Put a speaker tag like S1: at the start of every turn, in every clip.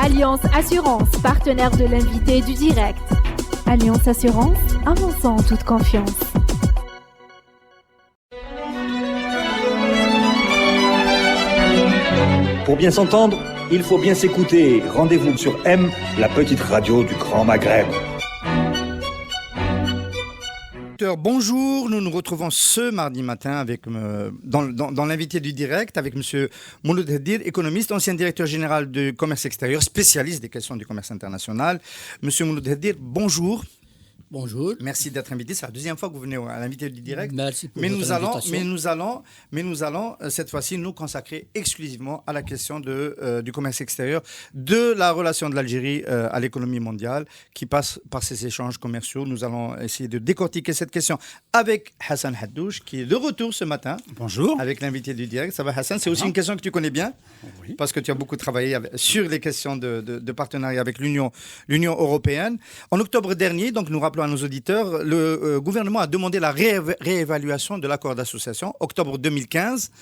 S1: Alliance Assurance, partenaire de l'invité du direct. Alliance Assurance, avançons en toute confiance.
S2: Pour bien s'entendre, il faut bien s'écouter. Rendez-vous sur M, la petite radio du Grand Maghreb.
S3: Bonjour, nous nous retrouvons ce mardi matin avec, dans l'invité du direct avec M. Mouloud Haddir, économiste, ancien directeur général du commerce extérieur, spécialiste des questions du commerce international. M. Mouloud Haddir, bonjour.
S4: Bonjour.
S3: Merci d'être invité. C'est la deuxième fois que vous venez à l'invité du direct.
S4: Merci pour votre invitation.
S3: Mais nous allons cette fois-ci nous consacrer exclusivement à la question du commerce extérieur, de la relation de l'Algérie à l'économie mondiale qui passe par ces échanges commerciaux. Nous allons essayer de décortiquer cette question avec Hassan Haddouche qui est de retour ce matin.
S5: Bonjour.
S3: Avec l'invité du direct. Ça va Hassan? C'est aussi une question que tu connais bien, oui, parce que tu as beaucoup travaillé sur les questions de partenariat avec l'Union européenne. En octobre dernier, donc nous rappelons à nos auditeurs, le gouvernement a demandé la réévaluation de l'accord d'association, octobre 2015.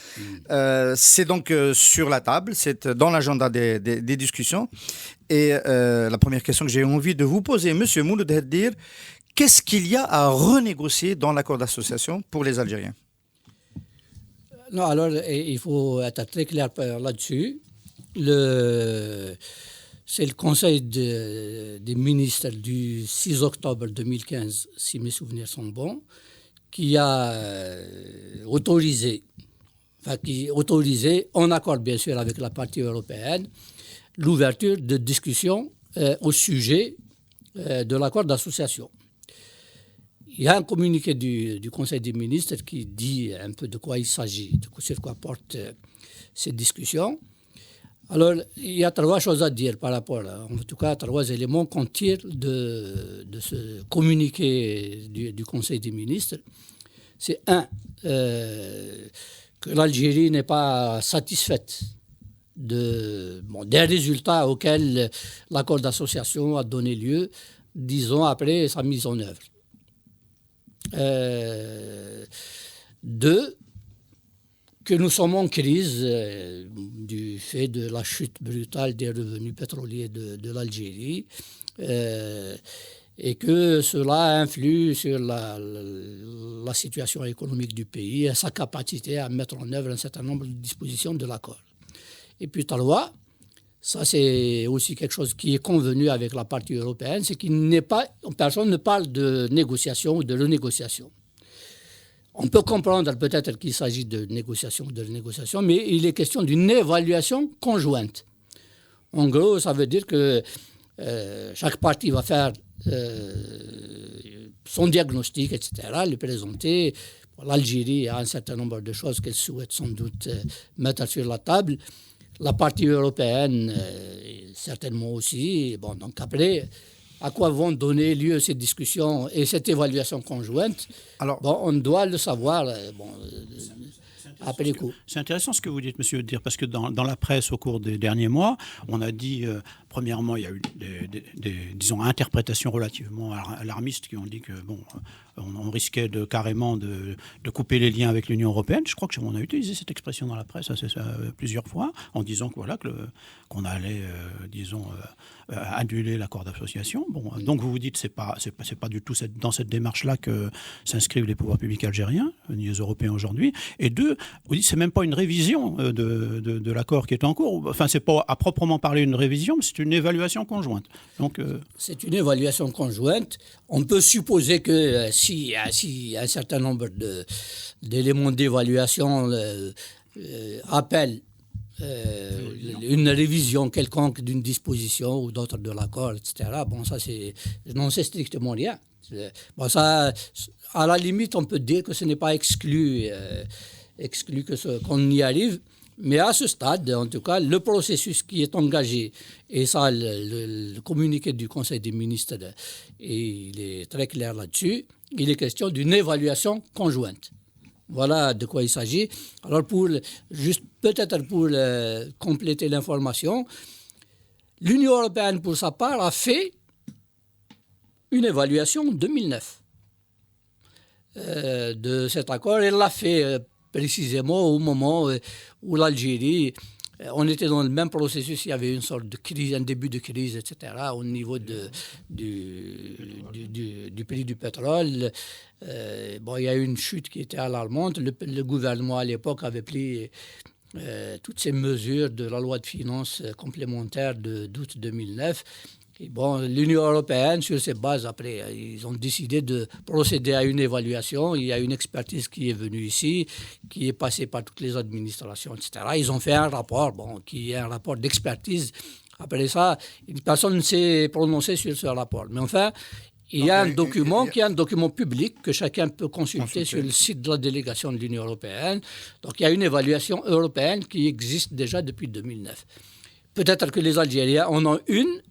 S3: C'est donc sur la table, c'est dans l'agenda des discussions. Et la première question que j'ai envie de vous poser, Monsieur Mouloud Haddir, qu'est-ce qu'il y a à renégocier dans l'accord d'association pour les Algériens?
S4: Non, alors il faut être très clair là-dessus. C'est le Conseil des ministres du 6 octobre 2015, si mes souvenirs sont bons, qui a autorisé, en accord bien sûr avec la partie européenne, l'ouverture de discussions au sujet de l'accord d'association. Il y a un communiqué du Conseil des ministres qui dit un peu de quoi il s'agit, sur quoi portent ces discussions. Alors, il y a trois choses à dire par rapport en tout cas, trois éléments qu'on tire de ce communiqué du Conseil des ministres. C'est que l'Algérie n'est pas satisfaite des résultats auxquels l'accord d'association a donné lieu, disons, après sa mise en œuvre. Deux, que nous sommes en crise du fait de la chute brutale des revenus pétroliers de l'Algérie et que cela influe sur la situation économique du pays et sa capacité à mettre en œuvre un certain nombre de dispositions de l'accord. Et puis, trois, ça c'est aussi quelque chose qui est convenu avec la partie européenne, c'est personne ne parle de négociation ou de renégociation. On peut comprendre peut-être qu'il s'agit de négociation, mais il est question d'une évaluation conjointe. En gros, ça veut dire que chaque partie va faire son diagnostic, etc., le présenter. L'Algérie a un certain nombre de choses qu'elle souhaite sans doute mettre sur la table. La partie européenne, certainement aussi. Bon, donc après, à quoi vont donner lieu ces discussions et cette évaluation conjointe? Alors, on doit le savoir après coup.
S5: C'est intéressant ce que vous dites, monsieur Haddir, parce que dans la presse, au cours des derniers mois, on a dit, premièrement, il y a eu disons, interprétations relativement alarmistes qui ont dit que, on risquait carrément de couper les liens avec l'Union européenne. Je crois qu'on a utilisé cette expression dans la presse plusieurs fois, en disant qu'on allait, annuler l'accord d'association. Donc vous dites c'est pas du tout dans cette démarche-là que s'inscrivent les pouvoirs publics algériens, ni les Européens aujourd'hui. Et deux, vous dites c'est même pas une révision de l'accord qui est en cours. Enfin, c'est pas à proprement parler une révision, mais c'est une évaluation conjointe. Donc
S4: c'est une évaluation conjointe. On peut supposer que si un certain nombre d'éléments d'évaluation appellent une révision quelconque d'une disposition ou d'autre de l'accord, etc. Ça, n'en sait strictement rien. Ça, à la limite, on peut dire que ce n'est pas exclu qu'on y arrive. Mais à ce stade, en tout cas, le processus qui est engagé, et ça, le communiqué du Conseil des ministres, il est très clair là-dessus, il est question d'une évaluation conjointe. Voilà de quoi il s'agit. Alors, peut-être pour compléter l'information, l'Union européenne, pour sa part, a fait une évaluation en 2009 de cet accord. Elle l'a fait précisément au moment où l'Algérie On était dans le même processus, il y avait une sorte de crise, un début de crise, etc., au niveau du prix du pétrole. Il y a eu une chute qui était alarmante. Le gouvernement, à l'époque, avait pris toutes ces mesures de la loi de finances complémentaire d'août 2009. Et l'Union européenne, sur ces bases, après, ils ont décidé de procéder à une évaluation. Il y a une expertise qui est venue ici, qui est passée par toutes les administrations, etc. Ils ont fait un rapport, qui est un rapport d'expertise. Après ça, personne ne s'est prononcé sur ce rapport. Mais enfin, il y a un document qui est un document public que chacun peut consulter sur le site de la délégation de l'Union européenne. Donc, il y a une évaluation européenne qui existe déjà depuis 2009. Peut-être que les Algériens en ont une.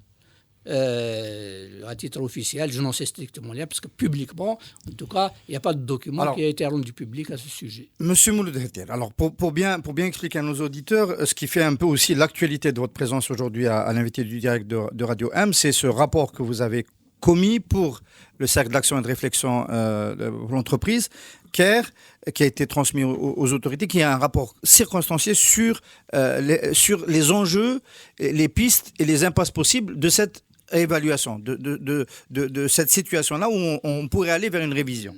S4: À titre officiel, je n'en sais strictement rien, parce que publiquement, en tout cas, il n'y a pas de document qui a été rendu public à ce sujet.
S3: Monsieur Mouloud Khatir, alors pour bien expliquer à nos auditeurs, ce qui fait un peu aussi l'actualité de votre présence aujourd'hui à l'invité du direct de Radio M, c'est ce rapport que vous avez commis pour le Cercle d'action et de réflexion pour l'entreprise, CARE, qui a été transmis aux autorités, qui est un rapport circonstancié sur les enjeux, les pistes et les impasses possibles de cette évaluation, de cette situation-là où on pourrait aller vers une révision.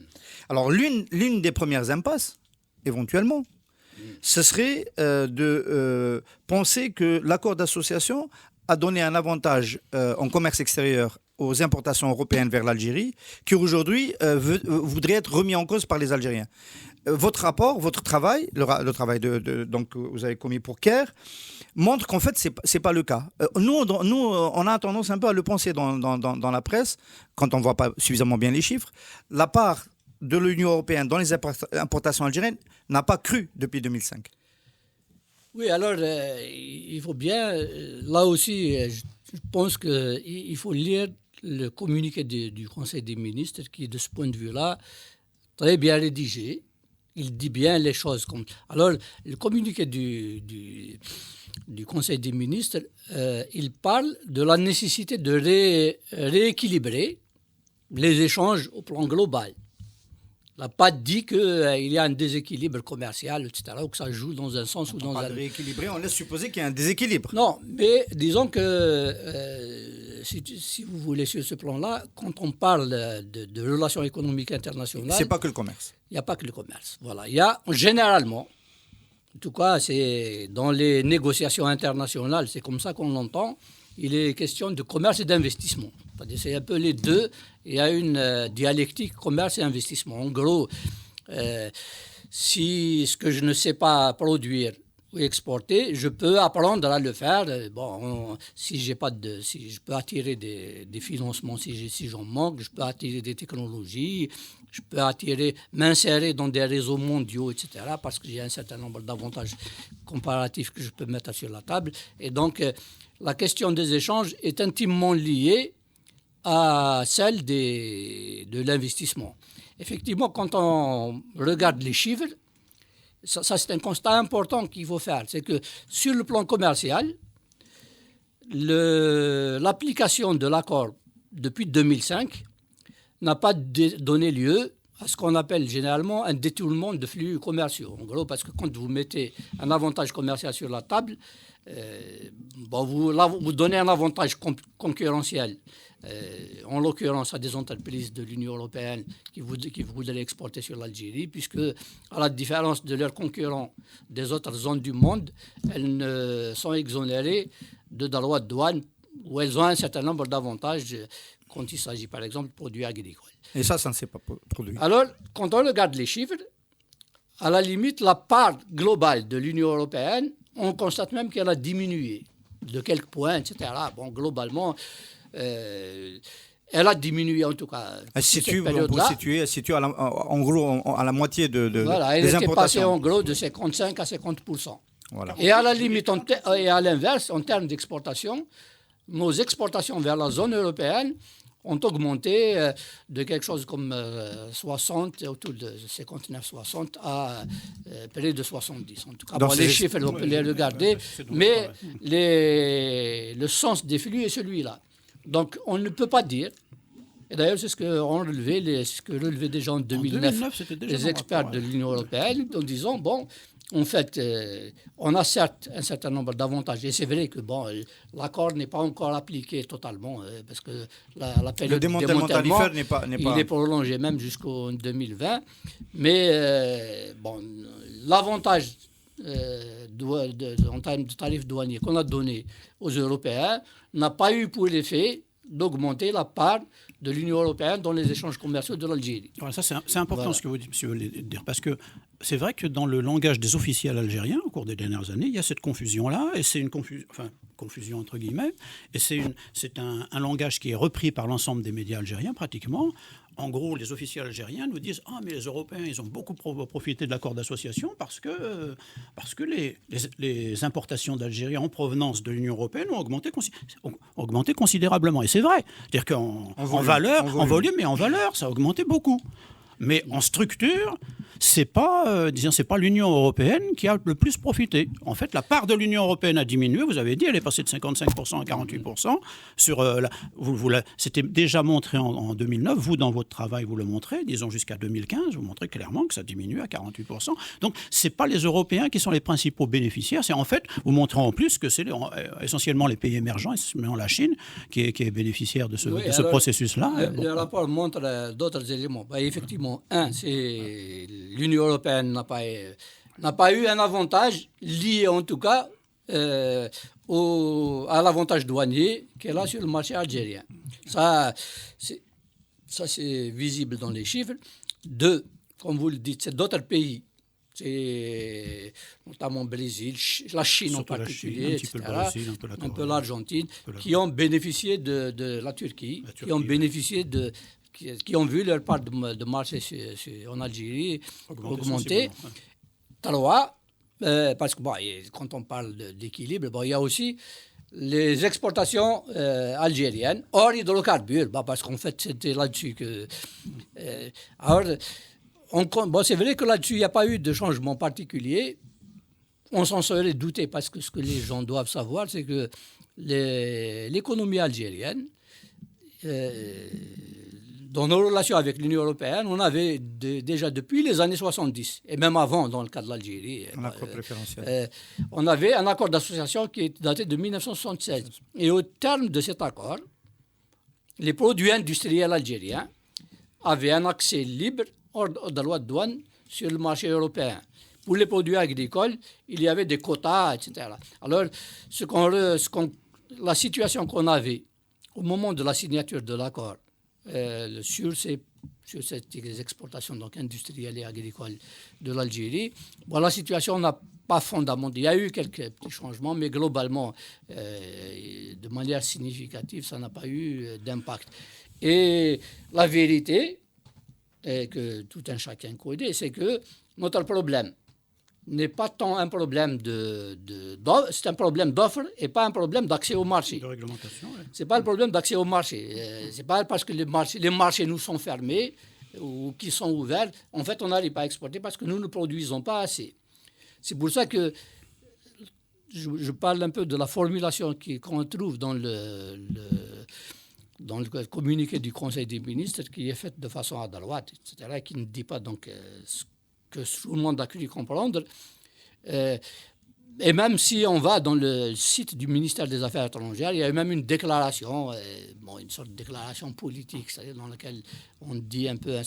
S3: Alors, l'une des premières impasses, éventuellement, ce serait de penser que l'accord d'association a donné un avantage en commerce extérieur aux importations européennes vers l'Algérie, qui aujourd'hui voudrait être remis en cause par les Algériens. Votre rapport, votre travail, le travail donc, que vous avez commis pour CARE, montre qu'en fait, c'est pas le cas. Nous, on a tendance un peu à le penser dans la presse, quand on ne voit pas suffisamment bien les chiffres. La part de l'Union européenne dans les importations algériennes n'a pas cru depuis 2005.
S4: Oui, alors, il faut bien, là aussi, je pense qu'il faut lire le communiqué du Conseil des ministres, qui est de ce point de vue-là très bien rédigé. Il dit bien les choses. Alors, le communiqué du Conseil des ministres, il parle de la nécessité de rééquilibrer les échanges au plan global. Il n'a pas dit qu'il y a un déséquilibre commercial, etc., ou que ça joue dans un sens ou dans un autre.
S3: Rééquilibrer, on laisse supposer qu'il y a un déséquilibre.
S4: Non, mais disons que, si vous voulez, sur ce plan-là, quand on parle de relations économiques internationales...
S3: C'est pas que le commerce.
S4: Il n'y a pas que le commerce. Voilà. Il y a, généralement, en tout cas, c'est dans les négociations internationales, c'est comme ça qu'on l'entend, il est question de commerce et d'investissement. C'est un peu les deux. Il y a une dialectique commerce et investissement. En gros, si ce que je ne sais pas produire ou exporter, je peux apprendre à le faire. Si je peux attirer des financements, si j'en manque, je peux attirer des technologies, je peux m'insérer dans des réseaux mondiaux, etc., parce qu'il y a un certain nombre d'avantages comparatifs que je peux mettre sur la table. Et donc, la question des échanges est intimement liée à celle de l'investissement. Effectivement, quand on regarde les chiffres, ça c'est un constat important qu'il faut faire. C'est que sur le plan commercial, l'application de l'accord depuis 2005 n'a pas donné lieu à ce qu'on appelle généralement un détournement de flux commerciaux. En gros, parce que quand vous mettez un avantage commercial sur la table, vous donnez un avantage concurrentiel, en l'occurrence à des entreprises de l'Union européenne qui voudraient exporter sur l'Algérie, puisque, à la différence de leurs concurrents des autres zones du monde, elles ne sont exonérées de droits de douane, où elles ont un certain nombre d'avantages quand il s'agit, par exemple, de produits agricoles.
S3: Et ça ne s'est pas produit.
S4: Alors, quand on regarde les chiffres, à la limite, la part globale de l'Union européenne, on constate même qu'elle a diminué de quelques points, etc. Globalement, elle a diminué en tout cas.
S3: Elle se situe en gros à la moitié des importations.
S4: Elle était passée en gros de 55 à 50%.
S3: Voilà.
S4: Et à la limite, et à l'inverse, en termes d'exportation, nos exportations vers la zone européenne ont augmenté de quelque chose comme 60, autour de 59-60 à près de 70. En tout cas, les chiffres, on peut les regarder, mais le sens des flux est celui-là. Donc, on ne peut pas dire, et d'ailleurs, c'est ce que relevaient déjà en 2009 les experts de l'Union européenne, en disant, en fait, on a certes un certain nombre d'avantages. Et c'est vrai que l'accord n'est pas encore appliqué totalement, parce que la période
S3: le démantèlement tarifaire n'est pas...
S4: Il est prolongé même jusqu'en 2020. Mais l'avantage en termes de tarifs douaniers qu'on a donné aux Européens n'a pas eu pour effet d'augmenter la part de l'Union européenne dans les échanges commerciaux de l'Algérie.
S5: Voilà, ça c'est important ce que vous dites, monsieur Dir, parce que c'est vrai que dans le langage des officiels algériens, au cours des dernières années, il y a cette confusion-là, et c'est une confusion entre guillemets, et c'est un langage qui est repris par l'ensemble des médias algériens pratiquement. En gros, les officiels algériens nous disent « Ah, mais les Européens, ils ont beaucoup profité de l'accord d'association parce que les importations d'Algérie en provenance de l'Union européenne ont augmenté considérablement. » Et c'est vrai. C'est-à-dire qu'en volume et en valeur, ça a augmenté beaucoup. Mais en structure, c'est pas l'Union européenne qui a le plus profité. En fait, la part de l'Union européenne a diminué. Vous avez dit, elle est passée de 55% à 48%. C'était déjà montré en 2009. Vous, dans votre travail, vous le montrez. Disons jusqu'à 2015, vous montrez clairement que ça diminue à 48%. Donc, c'est pas les Européens qui sont les principaux bénéficiaires. C'est en fait, vous montrez en plus que c'est essentiellement les pays émergents, essentiellement la Chine, qui est bénéficiaire de ce processus-là.
S4: Le rapport montre d'autres éléments. Effectivement, c'est l'Union européenne n'a pas eu un avantage lié en tout cas à l'avantage douanier qu'elle a sur le marché algérien. Ça c'est visible dans les chiffres. Comme vous le dites, c'est d'autres pays, c'est notamment le Brésil, la Chine en particulier, etc., un peu l'Argentine, qui ont bénéficié de la Turquie, qui ont bénéficié qui ont vu leur part de marché en Algérie augmenter. Parce que quand on parle d'équilibre, il y a aussi les exportations algériennes hors hydrocarbures, parce qu'en fait, c'était là-dessus que... c'est vrai que là-dessus, il n'y a pas eu de changement particulier. On s'en serait douté, parce que ce que les gens doivent savoir, c'est que l'économie algérienne... dans nos relations avec l'Union européenne, on avait déjà depuis les années 70, et même avant, dans le cas de l'Algérie,
S3: un accord préférentiel.
S4: On avait un accord d'association qui est daté de 1976. Et au terme de cet accord, les produits industriels algériens avaient un accès libre hors de la loi de douane sur le marché européen. Pour les produits agricoles, il y avait des quotas, etc. Alors, la situation qu'on avait au moment de la signature de l'accord, sur ces exportations donc industrielles et agricoles de l'Algérie, la situation n'a pas fondamentalement. Il y a eu quelques petits changements, mais globalement, de manière significative, ça n'a pas eu d'impact. Et la vérité, que tout un chacun connaît, c'est que notre problème n'est pas tant un problème c'est un problème d'offre et pas un problème d'accès au marché.
S5: De réglementation, oui.
S4: C'est pas le problème d'accès au marché. C'est pas parce que les marchés nous sont fermés ou qui sont ouverts. En fait, on n'arrive pas à exporter parce que nous ne produisons pas assez. C'est pour ça que je parle un peu de la formulation qu'on trouve dans le communiqué du Conseil des ministres, qui est faite de façon à droite, etc., qui ne dit pas donc ce que tout le monde a cru comprendre. Et même si on va dans le site du ministère des Affaires étrangères, il y a même une déclaration, une sorte de déclaration politique, c'est-à-dire dans laquelle on dit un peu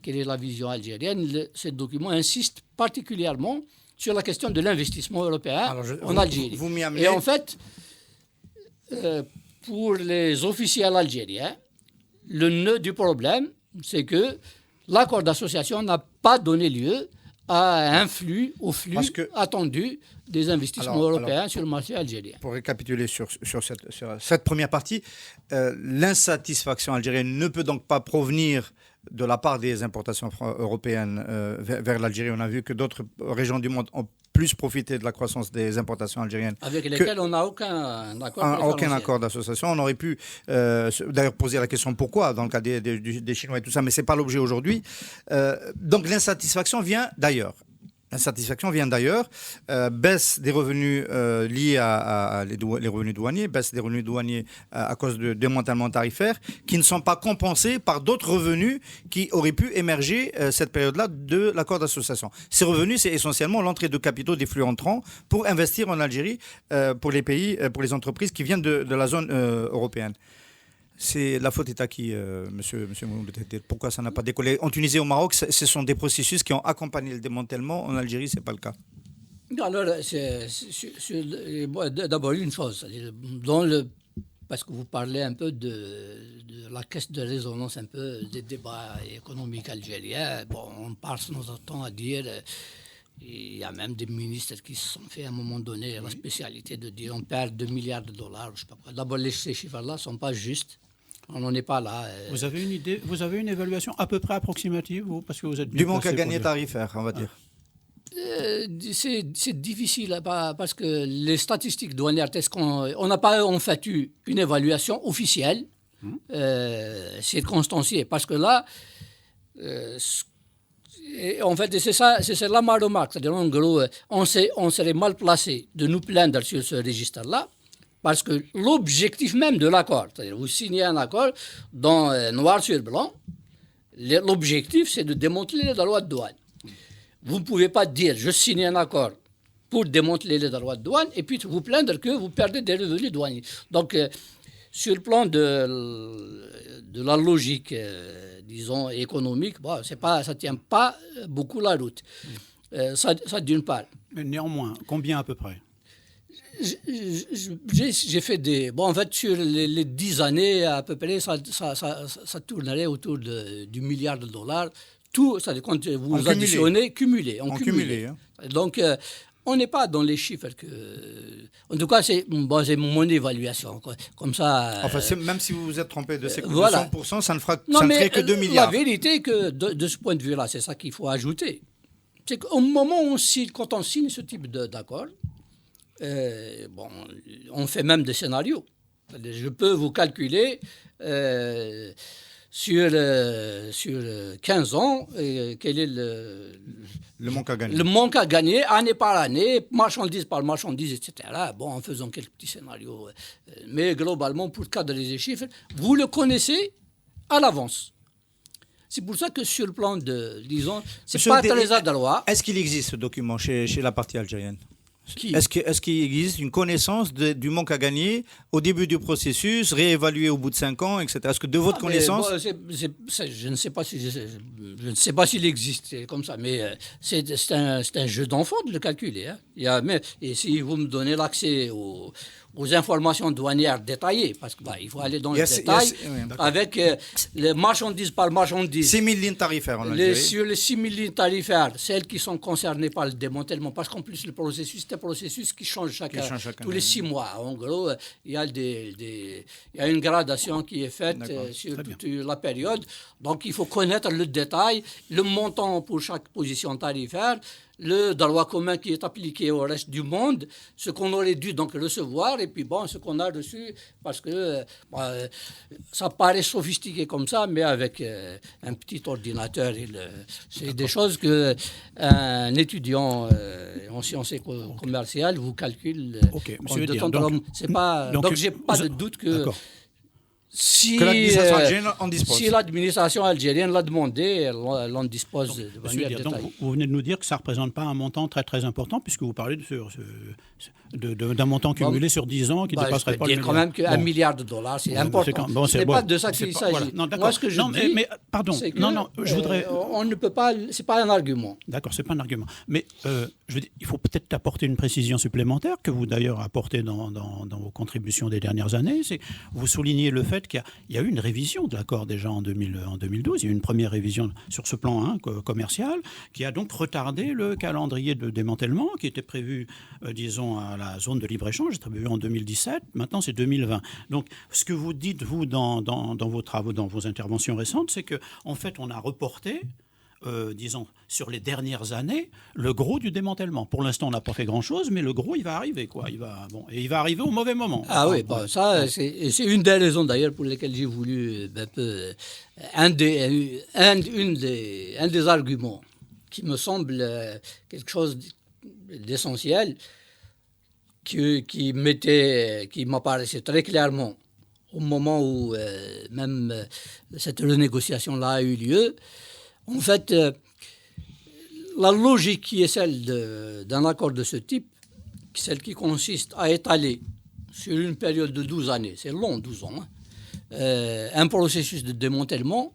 S4: quelle est la vision algérienne. Ce document insiste particulièrement sur la question de l'investissement européen en Algérie. Et en fait, pour les officiels algériens, le nœud du problème, c'est que l'accord d'association n'a pas donné lieu à un flux attendu des investissements européens sur le marché algérien.
S3: Pour récapituler sur cette première partie, l'insatisfaction algérienne ne peut donc pas provenir de la part des importations européennes vers l'Algérie. On a vu que d'autres régions du monde ont plus profité de la croissance des importations algériennes.
S4: Avec lesquelles on n'a aucun accord.
S3: Aucun accord d'association. On aurait pu d'ailleurs poser la question pourquoi dans le cas des Chinois et tout ça, mais ce n'est pas l'objet aujourd'hui. Donc l'insatisfaction vient d'ailleurs. L'insatisfaction vient d'ailleurs, baisse des revenus liés les revenus douaniers, baisse des revenus douaniers à cause de démantèlement tarifaire, qui ne sont pas compensés par d'autres revenus qui auraient pu émerger cette période-là de l'accord d'association. Ces revenus, c'est essentiellement l'entrée de capitaux des flux entrants pour investir en Algérie pour les pays, pour les entreprises qui viennent de la zone européenne. C'est la faute est à qui, monsieur Mouloud? Pourquoi ça n'a pas décollé? En Tunisie et au Maroc, ce sont des processus qui ont accompagné le démantèlement. En Algérie, ce n'est pas le cas.
S4: Alors, d'abord une chose, parce que vous parlez un peu de la caisse de résonance un peu des débats économiques algériens. Bon, on passe notre temps à dire... Il y a même des ministres qui se sont fait à un moment donné la spécialité de dire on perd 2 milliards de dollars. Je sais pas quoi. D'abord, ces chiffres-là ne sont pas justes. On n'en est pas là.
S5: Vous avez une idée, vous avez une évaluation à peu près approximative parce que vous êtes
S3: du manque à gagner tarifaire, on va dire.
S4: C'est difficile parce que les statistiques douanières, on n'a pas en fait eu une évaluation officielle, circonstanciée, parce que là, et en fait, c'est là ma remarque. C'est-à-dire, en gros, on serait mal placé de nous plaindre sur ce registre-là, parce que l'objectif même de l'accord, c'est-à-dire vous signez un accord dans noir sur blanc, l'objectif c'est de démanteler les droits de douane. Vous ne pouvez pas dire je signe un accord pour démanteler les droits de douane et puis vous plaindre que vous perdez des revenus douaniers. Donc, sur le plan de la logique, disons, économique, bon, ça ne tient pas beaucoup la route. Ça d'une part.
S5: Mais néanmoins, combien à peu près?
S4: J'ai fait des... Bon, en fait, sur les 10 années, à peu près, ça tournerait autour du milliard de dollars. Tout, ça, quand vous additionnez, cumulé.
S3: Hein.
S4: Donc, on n'est pas dans les chiffres que... En tout cas, c'est mon évaluation. Comme ça...
S3: Enfin, même si vous vous êtes trompé de ces coûts
S4: voilà.
S3: de 100%, ça ne ferait que 2 milliards.
S4: La vérité, que de ce point de vue-là, c'est ça qu'il faut ajouter. C'est qu'au moment où quand on signe ce type d'accord, on fait même des scénarios. Je peux vous calculer sur 15 ans quel est
S3: le manque à gagner.
S4: Le manque à gagner année par année, marchandise par marchandise, etc. Bon, en faisant quelques petits scénarios. Mais globalement, pour cadrer les chiffres, vous le connaissez à l'avance. C'est pour ça que sur le plan disons, c'est pas très adroit.
S3: Est-ce qu'il existe ce document chez la partie algérienne? Est-ce qu'il existe une connaissance du manque à gagner au début du processus, réévalué au bout de 5 ans, etc. Est-ce que de votre connaissance...
S4: Je ne sais pas s'il existe comme ça, mais c'est un jeu d'enfant de le calculer. Hein. Et si vous me donnez l'accès aux informations douanières détaillées, parce qu'il faut aller dans le détail, avec les marchandises par marchandises.
S3: 6 000 lignes tarifaires en Algérie.
S4: Sur les 6 000 lignes tarifaires, celles qui sont concernées par le démantèlement, parce qu'en plus le processus, c'est un processus qui change tous les 6 mois. En gros, il y a une gradation qui est faite sur toute la période. Donc il faut connaître le détail, le montant pour chaque position tarifaire, le droit commun qui est appliqué au reste du monde, ce qu'on aurait dû donc recevoir, et puis ce qu'on a reçu, parce que ça paraît sophistiqué comme ça, mais avec un petit ordinateur, c'est des choses qu'un étudiant en sciences commerciales vous calcule.
S5: Ok,
S4: monsieur
S5: Dir,
S4: donc j'ai pas de doute que... Si l'administration algérienne l'a demandé, l'on dispose de manière détaillée.
S5: Donc vous venez de nous dire que ça ne représente pas un montant très très important, puisque vous parlez d'un montant cumulé sur 10 ans qui ne dépasserait pas le milliard.
S4: Je peux dire quand même qu'un milliard de dollars, c'est important. Ce n'est pas de ça qu'il s'agit.
S5: Voilà.
S4: Moi, ce que je dis,
S5: mais pardon,
S4: c'est que
S5: je voudrais...
S4: on ne peut pas... Ce n'est pas un argument.
S5: D'accord, ce n'est pas un argument. Mais je veux dire, il faut peut-être apporter une précision supplémentaire, que vous d'ailleurs apportez dans vos contributions des dernières années. Vous soulignez le fait qu'il y a eu une révision de l'accord déjà en 2012. Il y a eu une première révision sur ce plan commercial qui a donc retardé le calendrier de démantèlement qui était prévu, disons, à la zone de libre-échange, c'était prévu en 2017. Maintenant, c'est 2020. Donc, ce que vous dites, vous, dans vos travaux, dans vos interventions récentes, c'est qu'en fait, on a reporté, disons, sur les dernières années, le gros du démantèlement. Pour l'instant, on n'a pas fait grand-chose, mais le gros, il va arriver, quoi. Il va arriver au mauvais moment.
S4: Ah oui, ça, c'est une des raisons, d'ailleurs, pour lesquelles j'ai voulu un des arguments qui me semble quelque chose d'essentiel, qui m'apparaissait très clairement au moment où même cette renégociation-là a eu lieu. En fait, la logique qui est celle d'un accord de ce type, celle qui consiste à étaler sur une période de 12 années, c'est long, 12 ans, un processus de démantèlement,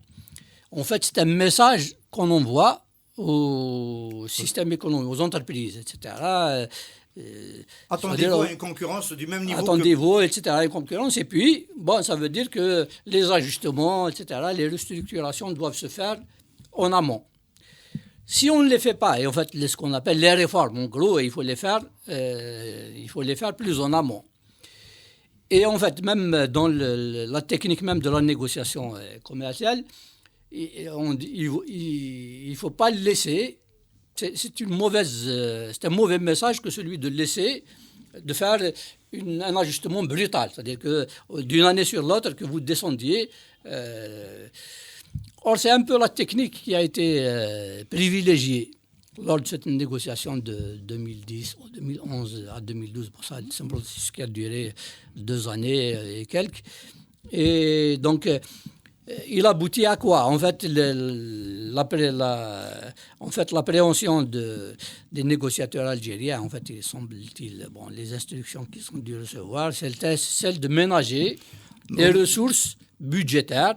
S4: en fait, c'est un message qu'on envoie au système économique, aux entreprises, etc.
S3: Attendez-vous à une concurrence du même niveau.
S4: Attendez-vous, etc. Une concurrence. Et puis, ça veut dire que les ajustements, etc., les restructurations doivent se faire en amont. Si on ne les fait pas, et en fait, ce qu'on appelle les réformes, en gros, il faut les faire plus en amont. Et en fait, même dans la technique même de la négociation commerciale, il ne faut pas le laisser. C'est un mauvais message que celui de faire un ajustement brutal. C'est-à-dire que d'une année sur l'autre, que vous descendiez. Or, c'est un peu la technique qui a été privilégiée lors de cette négociation de 2010 ou 2011 à 2012. Pour ça, c'est un processus qui a duré 2 années et quelques. Et donc, il aboutit à quoi? En fait, l'appréhension des négociateurs algériens, en fait, il semble-t-il, les instructions qu'ils ont dû recevoir, c'est celle de ménager les ressources budgétaires,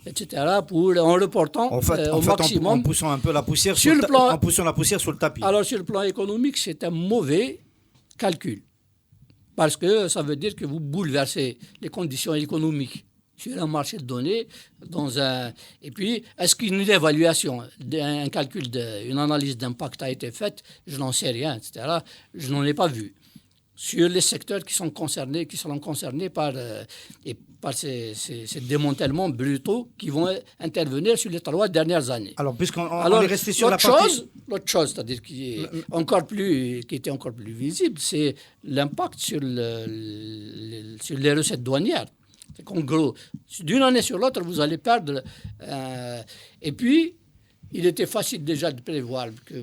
S4: etc., en reportant au maximum.
S3: En poussant un peu la poussière en poussant la poussière sur le tapis.
S4: Alors, sur le plan économique, c'est un mauvais calcul. Parce que ça veut dire que vous bouleversez les conditions économiques sur un marché de données, et puis, est-ce qu'une évaluation, un calcul, une analyse d'impact a été faite? Je n'en sais rien, etc. Je n'en ai pas vu. Sur les secteurs qui seront concernés par ces démantèlements brutaux qui vont intervenir sur les 3 dernières années.
S3: Alors, puisqu'on est resté sur la partie...
S4: L'autre chose, c'est-à-dire qui était encore plus visible, c'est l'impact sur les recettes douanières. C'est qu'en gros, d'une année sur l'autre, vous allez perdre. Et puis, il était facile déjà de prévoir que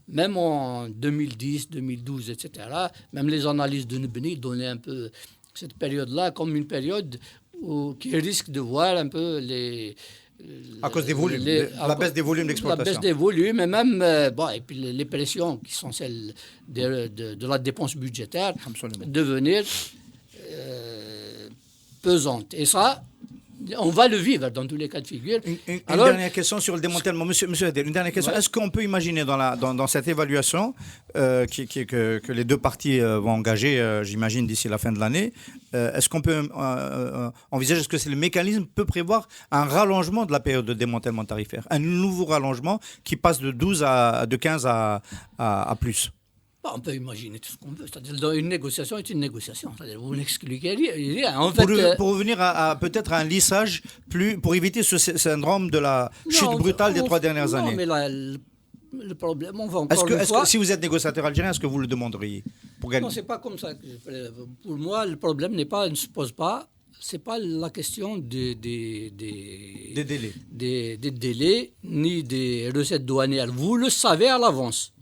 S4: même en 2010, 2012, etc., même les analyses de Nubni donnaient un peu cette période-là comme une période qui risque de voir un peu
S3: à cause des volumes, la baisse des volumes d'exportation.
S4: La baisse des volumes, et même et puis les pressions qui sont celles de la dépense budgétaire, devenir pesante. Et ça, on va le vivre dans tous les cas de figure.
S3: Une dernière question sur le démantèlement. Monsieur Hader, une dernière question. Ouais. Est-ce qu'on peut imaginer dans cette évaluation que les 2 parties vont engager, j'imagine, d'ici la fin de l'année, est-ce qu'on peut envisager, est-ce que le mécanisme peut prévoir un rallongement de la période de démantèlement tarifaire, un nouveau rallongement qui passe de 15 à plus?
S4: On peut imaginer tout ce qu'on veut. C'est-à-dire, une négociation est une négociation. C'est-à-dire, vous n'excluez rien. En fait,
S3: pour revenir peut-être à un lissage, pour éviter ce syndrome de la chute brutale des 3 dernières années.
S4: Non, mais là, le problème, on va encore une fois...
S3: Si vous êtes négociateur algérien, est-ce que vous le demanderiez pour gagner?
S4: Non, c'est pas comme ça. Pour moi, le problème ne se pose pas. C'est pas la question des
S3: délais.
S4: Des délais, ni des recettes douanières. Vous le savez à l'avance.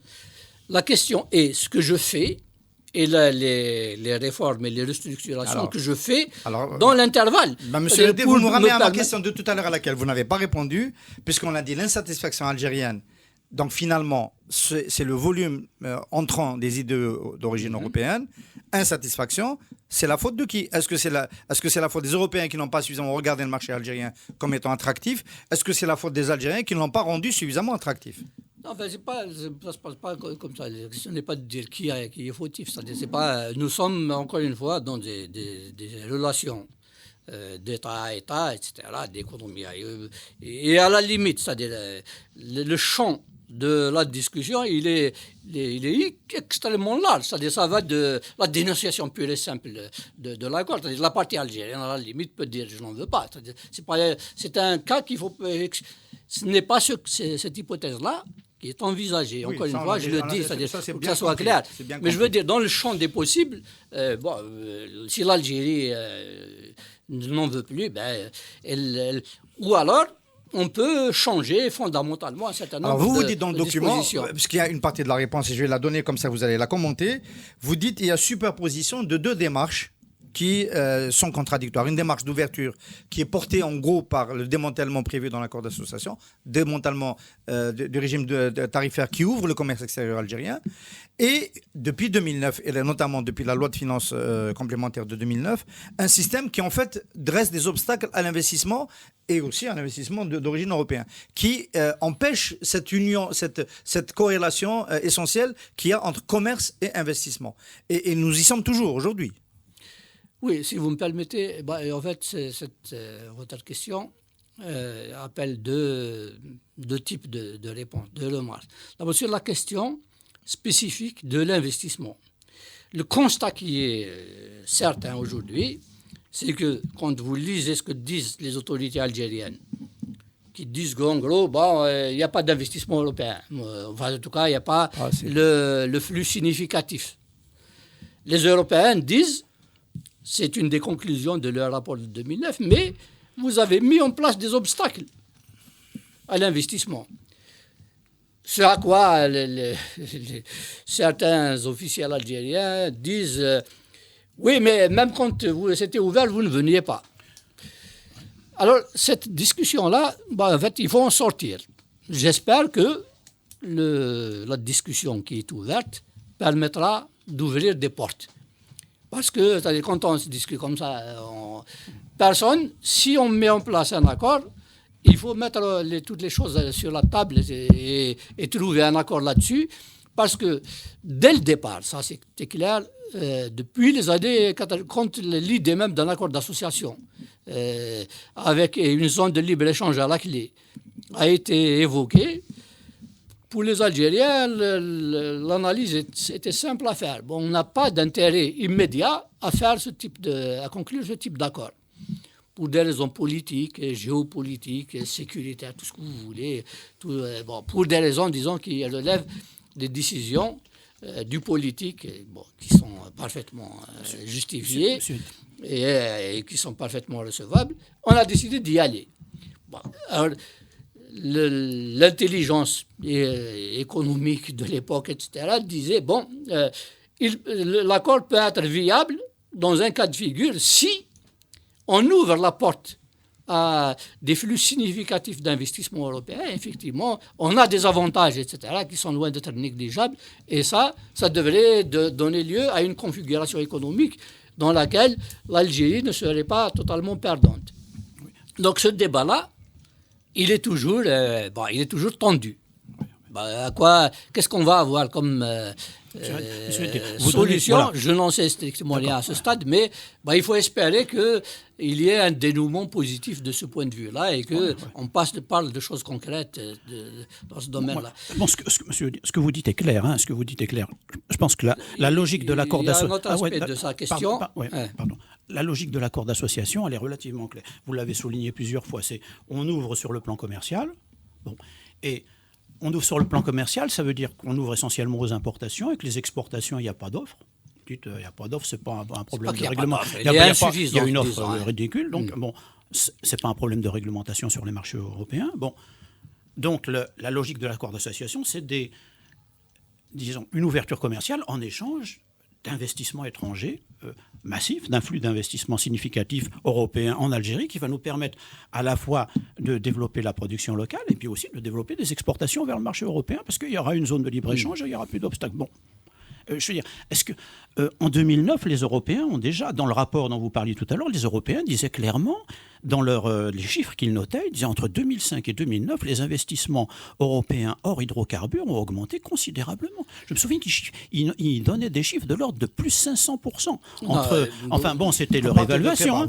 S4: La question est ce que je fais et les réformes et les restructurations que je fais dans l'intervalle.
S3: Monsieur Hader, vous nous ramenez à ma question de tout à l'heure à laquelle vous n'avez pas répondu, puisqu'on a dit l'insatisfaction algérienne. Donc finalement, c'est le volume entrant des idées d'origine européenne. Insatisfaction, c'est la faute de qui? Est-ce que c'est la faute des Européens qui n'ont pas suffisamment regardé le marché algérien comme étant attractif? Est-ce que c'est la faute des Algériens qui ne l'ont pas rendu suffisamment attractif?
S4: Non, ça ne se passe pas comme ça. La question n'est pas de dire qui est fautif. Nous sommes, encore une fois, dans des relations d'État à État, etc., d'économie. Et à la limite, c'est-à-dire le champ de la discussion, il est extrêmement large. C'est-à-dire ça va de la dénonciation pure et simple de l'accord. C'est-à-dire la partie algérienne, à la limite, peut dire « je n'en veux pas ». C'est un cas qu'il faut... Ce n'est pas cette hypothèse-là qui est envisagée. Encore une fois, je le dis, c'est-à-dire pour que ça soit clair. Mais je veux dire, dans le champ des possibles, si l'Algérie n'en veut plus, ou alors, on peut changer fondamentalement un certain nombre
S3: Alors vous dites dans le document,
S4: dispositions.
S3: puisqu'il y a une partie de la réponse et je vais la donner comme ça, vous allez la commenter. Vous dites qu'il y a superposition de deux démarches qui sont contradictoires. Une démarche d'ouverture qui est portée en gros par le démantèlement prévu dans l'accord d'association, démantèlement du régime tarifaire qui ouvre le commerce extérieur algérien. Et depuis 2009, et notamment depuis la loi de finances complémentaire de 2009, un système qui en fait dresse des obstacles à l'investissement et aussi à l'investissement d'origine européenne, qui empêche cette union, cette corrélation essentielle qu'il y a entre commerce et investissement. Et nous y sommes toujours aujourd'hui.
S4: Oui, si vous me permettez, en fait, votre question appelle deux types de réponses, deux remarques. D'abord, sur la question spécifique de l'investissement. Le constat qui est certain aujourd'hui, c'est que quand vous lisez ce que disent les autorités algériennes, qui disent qu'en gros, il n'y a pas d'investissement européen. Enfin, en tout cas, il n'y a pas le flux significatif. Les Européens disent, c'est une des conclusions de leur rapport de 2009, mais vous avez mis en place des obstacles à l'investissement. Ce à quoi certains officiels algériens disent oui, mais même quand c'était ouvert, vous ne veniez pas. Alors, cette discussion-là, en fait, il faut en sortir. J'espère que la discussion qui est ouverte permettra d'ouvrir des portes. Parce que, c'est-à-dire, quand on se discute comme ça, si on met en place un accord, il faut mettre toutes les choses sur la table et trouver un accord là-dessus. Parce que, dès le départ, ça c'est clair, depuis les années 80, quand l'idée même d'un accord d'association, avec une zone de libre-échange à la clé, a été évoquée, pour les Algériens, l'analyse était simple à faire. On n'a pas d'intérêt immédiat à conclure ce type d'accord. Pour des raisons politiques, géopolitiques, sécuritaires, tout ce que vous voulez. Pour des raisons, disons, qui relèvent des décisions du politique, qui sont parfaitement justifiées et qui sont parfaitement recevables. On a décidé d'y aller. Alors, l'intelligence économique de l'époque, etc., disait, l'accord peut être viable dans un cas de figure si on ouvre la porte à des flux significatifs d'investissement européen. Effectivement, on a des avantages, etc., qui sont loin d'être négligeables, et ça devrait donner lieu à une configuration économique dans laquelle l'Algérie ne serait pas totalement perdante. Donc ce débat-là, il est toujours tendu. Qu'est-ce qu'on va avoir comme solution? Voilà. Je n'en sais strictement rien à ce stade, mais il faut espérer qu'il y ait un dénouement positif de ce point de vue-là et qu'on parle de choses concrètes dans ce domaine-là.
S5: Ce que vous dites est clair. Ce que vous dites est clair. Je pense que la logique de l'accord d'association...
S4: Il y a un autre aspect de sa question.
S5: Pardon. La logique de l'accord d'association, elle est relativement claire. Vous l'avez souligné plusieurs fois. On ouvre sur le plan commercial. Et on ouvre sur le plan commercial, ça veut dire qu'on ouvre essentiellement aux importations et que les exportations, il n'y a pas d'offre. Il n'y a pas d'offre, ce n'est pas un problème de règlement. Il y a une offre ridicule, donc ce n'est pas un problème de réglementation sur les marchés européens. Donc la logique de l'accord d'association, c'est une ouverture commerciale en échange d'investissements étrangers massifs, d'un flux d'investissements significatifs européens en Algérie qui va nous permettre à la fois de développer la production locale et puis aussi de développer des exportations vers le marché européen parce qu'il y aura une zone de libre-échange et il n'y aura plus d'obstacles. Je veux dire, est-ce que en 2009, les Européens ont déjà, dans le rapport dont vous parliez tout à l'heure, les Européens disaient clairement, dans les chiffres qu'ils notaient, ils disaient entre 2005 et 2009, les investissements européens hors hydrocarbures ont augmenté considérablement. Je me souviens qu'ils donnaient des chiffres de l'ordre de plus 500%. C'était leur évaluation.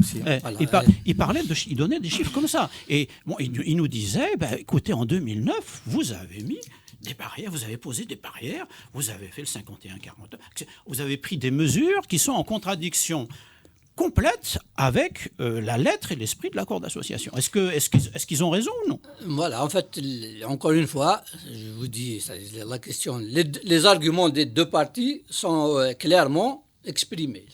S5: Ils donnaient des chiffres comme ça. Et ils nous disaient, écoutez, en 2009, vous avez mis des barrières, vous avez posé des barrières, vous avez fait le 51-40. Vous avez pris des mesures qui sont en contradiction complète avec la lettre et l'esprit de l'accord d'association. Est-ce qu'ils ont raison ou non?
S4: Voilà, en fait, encore une fois, je vous dis, la question, les arguments des deux parties sont clairement exprimés.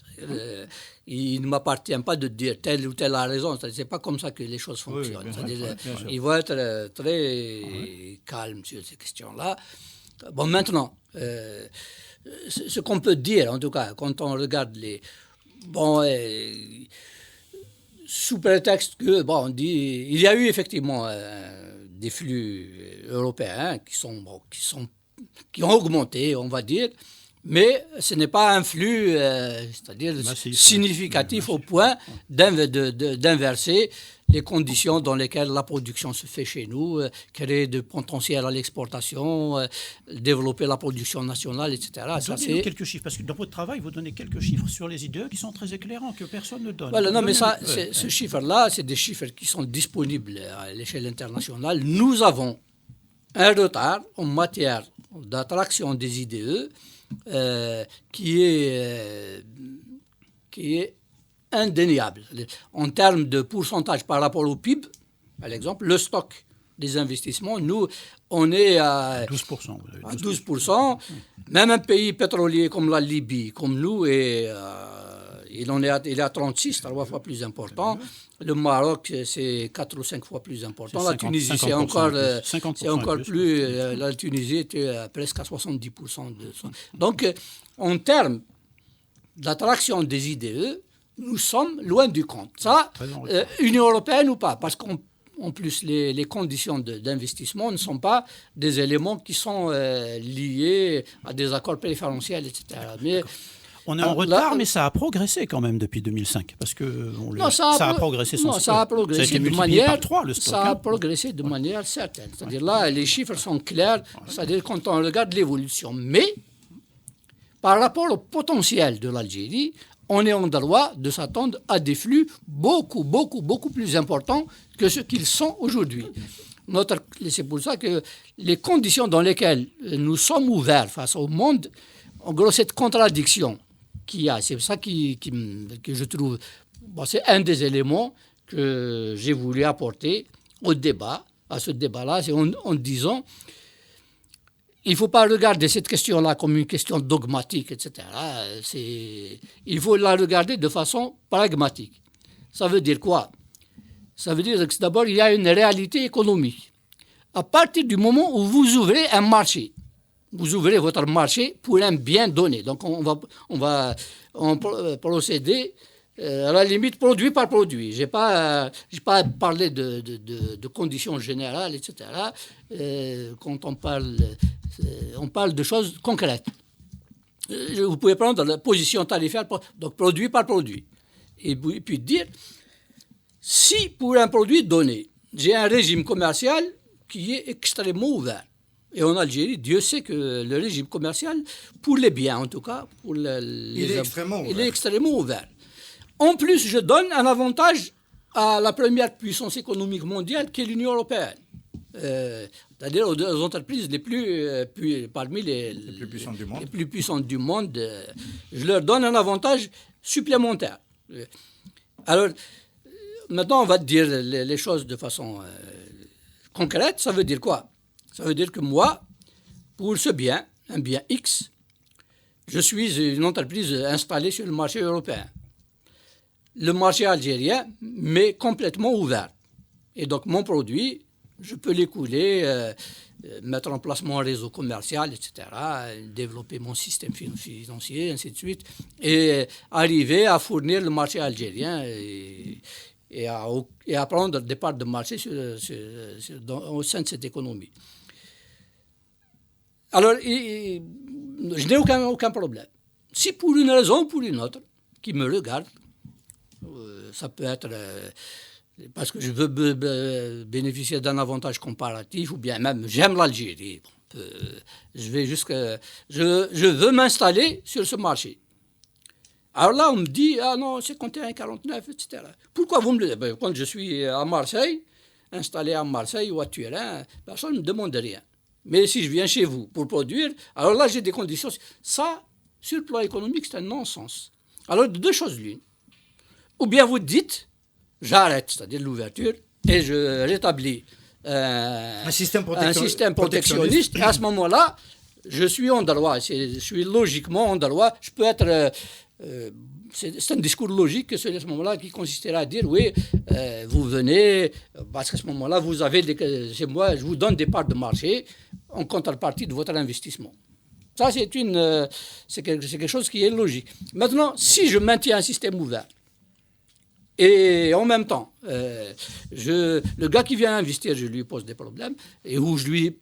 S4: il ne m'appartient pas de dire telle ou telle a raison. C'est pas comme ça que les choses fonctionnent. Il faut être très calme sur ces questions-là. Bon, maintenant, ce qu'on peut dire, en tout cas, quand on regarde les... Bon, sous prétexte que, bon, on dit, il y a eu effectivement des flux européens qui ont augmenté, on va dire, mais ce n'est pas un flux, c'est-à-dire significatif au point d'inverser les conditions dans lesquelles la production se fait chez nous, créer de potentiel à l'exportation, développer la production nationale, etc.
S5: Donnez-nous quelques chiffres, parce que dans votre travail, vous donnez quelques chiffres sur les IDE qui sont très éclairants, que personne ne donne.
S4: Voilà, non, mais ce chiffre-là, c'est des chiffres qui sont disponibles à l'échelle internationale. Nous avons un retard en matière d'attraction des IDE qui est indéniable. En termes de pourcentage par rapport au PIB, par exemple, le stock des investissements, nous, on est à
S5: 12%.
S4: À 12%. Même un pays pétrolier comme la Libye, comme nous, il est à 36, 3 fois plus important. Le Maroc, c'est 4 ou 5 fois plus important. La Tunisie, c'est encore plus. La Tunisie était presque à 70%. Donc, en termes d'attraction des IDE, nous sommes loin du compte. Ça, Union européenne ou pas, parce qu'en plus, les conditions d'investissement ne sont pas des éléments qui sont liés à des accords préférentiels, etc. Mais
S5: on est en retard, mais ça a progressé quand même depuis 2005, parce que ça a progressé sans
S4: ça a progressé
S5: ça a été
S4: de
S5: multiplié
S4: manière,
S5: par 3, le stock.
S4: Ça a progressé de manière certaine. C'est-à-dire là, les chiffres sont clairs, c'est-à-dire quand on regarde l'évolution. Mais, par rapport au potentiel de l'Algérie, on est en droit de s'attendre à des flux beaucoup, beaucoup, beaucoup plus importants que ce qu'ils sont aujourd'hui. C'est pour ça que les conditions dans lesquelles nous sommes ouverts face au monde, en gros, cette contradiction qu'il y a, c'est ça que je trouve, c'est un des éléments que j'ai voulu apporter au débat, à ce débat-là, c'est en disant, il ne faut pas regarder cette question-là comme une question dogmatique, etc. Il faut la regarder de façon pragmatique. Ça veut dire quoi? Ça veut dire que d'abord, il y a une réalité économique. À partir du moment où vous ouvrez un marché, vous ouvrez votre marché pour un bien donné. Donc, on va procéder à la limite produit par produit. Je n'ai pas parlé de conditions générales, etc. Quand on parle de choses concrètes. Vous pouvez prendre la position tarifaire, donc produit par produit. Et puis dire, si pour un produit donné, j'ai un régime commercial qui est extrêmement ouvert. Et en Algérie, Dieu sait que le régime commercial, pour les biens en tout cas, il est extrêmement ouvert. En plus, je donne un avantage à la première puissance économique mondiale qui est l'Union européenne. C'est-à-dire aux entreprises parmi les plus puissantes du monde, je leur donne un avantage supplémentaire. Alors, maintenant, on va dire les choses de façon concrète. Ça veut dire quoi? Ça veut dire que moi, pour ce bien, un bien X, je suis une entreprise installée sur le marché européen. Le marché algérien m'est complètement ouvert. Et donc, mon produit, je peux l'écouler, mettre en place mon réseau commercial, etc., développer mon système financier, ainsi de suite, et arriver à fournir le marché algérien et à prendre des parts de marché au sein de cette économie. Alors, je n'ai aucun problème. Si pour une raison ou pour une autre, qui me regarde, ça peut être parce que je veux bénéficier d'un avantage comparatif, ou bien même j'aime l'Algérie. Je veux m'installer sur ce marché. Alors là, on me dit, ah non, c'est 51,49, etc. Pourquoi vous me le dites? Quand je suis à Marseille, installé à Marseille ou à Turin, personne ne me demande rien. Mais si je viens chez vous pour produire, alors là, j'ai des conditions. Ça, sur le plan économique, c'est un non-sens. Alors, deux choses l'une. Ou bien vous dites, j'arrête, c'est-à-dire l'ouverture, et je rétablis un système protectionniste. Et à ce moment-là, je suis en droit, je suis logiquement en droit. Je peux être c'est un discours logique à ce moment-là qui consisterait à dire oui, vous venez, parce qu'à ce moment-là, vous avez chez moi, je vous donne des parts de marché en contrepartie de votre investissement. Ça, c'est quelque chose qui est logique. Maintenant, si je maintiens un système ouvert, et en même temps, le gars qui vient investir, je lui pose des problèmes, et où je lui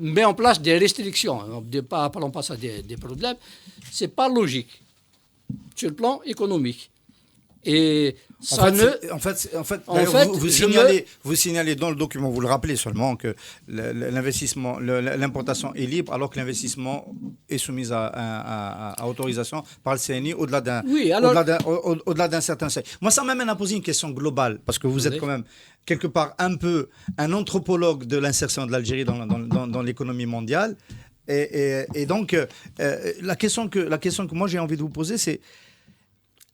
S4: mets en place des restrictions, appelons pas ça des problèmes, c'est pas logique sur le plan économique. Et ça
S3: vous signalez dans le document, vous le rappelez seulement, que l'investissement, l'importation est libre, alors que l'investissement est soumis à autorisation par le CNI au-delà d'un certain seuil. Moi, ça m'amène à poser une question globale, parce que vous êtes quand même quelque part un peu un anthropologue de l'insertion de l'Algérie dans l'économie mondiale. Et donc, la question que moi j'ai envie de vous poser, c'est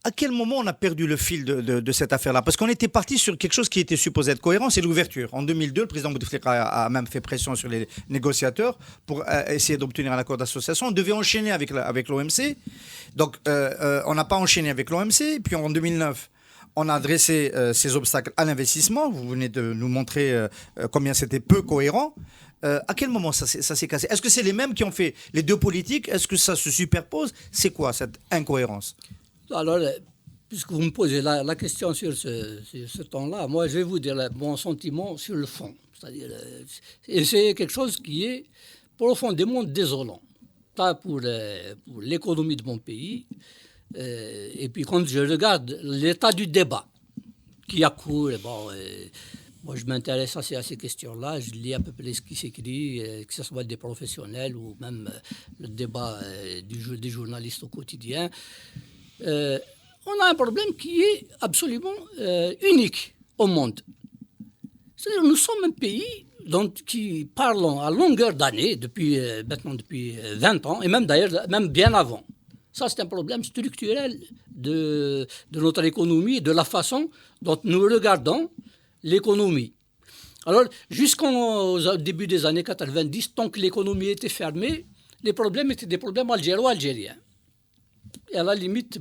S3: à quel moment on a perdu le fil de cette affaire-là? Parce qu'on était parti sur quelque chose qui était supposé être cohérent, c'est l'ouverture. En 2002, le président Bouteflika a même fait pression sur les négociateurs pour essayer d'obtenir un accord d'association. On devait enchaîner avec l'OMC. Donc, on n'a pas enchaîné avec l'OMC. Puis en 2009, on a adressé ces obstacles à l'investissement. Vous venez de nous montrer combien c'était peu cohérent. À quel moment ça s'est cassé? Est-ce que c'est les mêmes qui ont fait les deux politiques? Est-ce que ça se superpose? C'est quoi cette incohérence?
S4: Alors, puisque vous me posez la question sur ce temps-là, moi, je vais vous dire mon sentiment sur le fond. C'est-à-dire, c'est quelque chose qui est profondément désolant. Pas pour l'économie de mon pays. Et puis, quand je regarde l'état du débat qui a cours, moi, je m'intéresse assez à ces questions-là. Je lis à peu près ce qui s'écrit, que ce soit des professionnels ou même le débat des journalistes au quotidien. On a un problème qui est absolument unique au monde. C'est-à-dire nous sommes un pays qui parlons à longueur d'année, depuis 20 ans, et même d'ailleurs même bien avant. Ça, c'est un problème structurel de notre économie, de la façon dont nous regardons l'économie. Alors, jusqu'au début des années 90, tant que l'économie était fermée, les problèmes étaient des problèmes algéro-algériens. Et à la limite,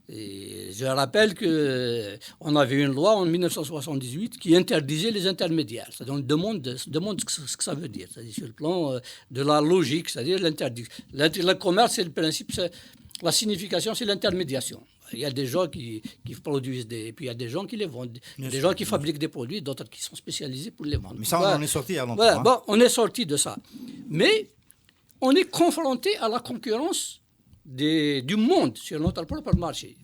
S4: je rappelle qu'on avait une loi en 1978 qui interdisait les intermédiaires. C'est-à-dire, on demande ce que ça veut dire. C'est-à-dire, sur le plan de la logique, c'est-à-dire l'interdiction. Le commerce, c'est le principe, la signification, c'est l'intermédiation. Il y a des gens qui produisent et puis il y a des gens qui les vendent. Des gens qui fabriquent des produits, d'autres qui sont spécialisés pour les vendre.
S3: Mais ça, on en est sorti il y a longtemps.
S4: Voilà, on est sorti de ça. Mais on est confronté à la concurrence du monde sur notre propre marché.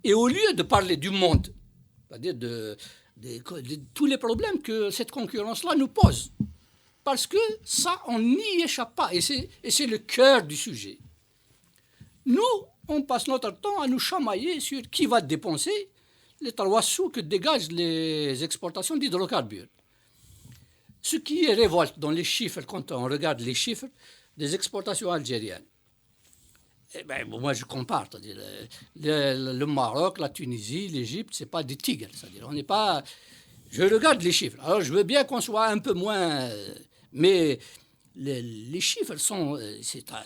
S4: Et au lieu de parler du monde, c'est-à-dire de tous les problèmes que cette concurrence-là nous pose, parce que ça, on n'y échappe pas. Et c'est le cœur du sujet. Nous, on passe notre temps à nous chamailler sur qui va dépenser les 3 sous que dégagent les exportations d'hydrocarbures. Ce qui est révolte dans les chiffres, quand on regarde les chiffres des exportations algériennes, moi je compare, c'est-à-dire le Maroc, la Tunisie, l'Égypte, c'est pas des tigres, c'est-à-dire on n'est pas. Je regarde les chiffres. Alors je veux bien qu'on soit un peu moins, mais les chiffres sont, c'est à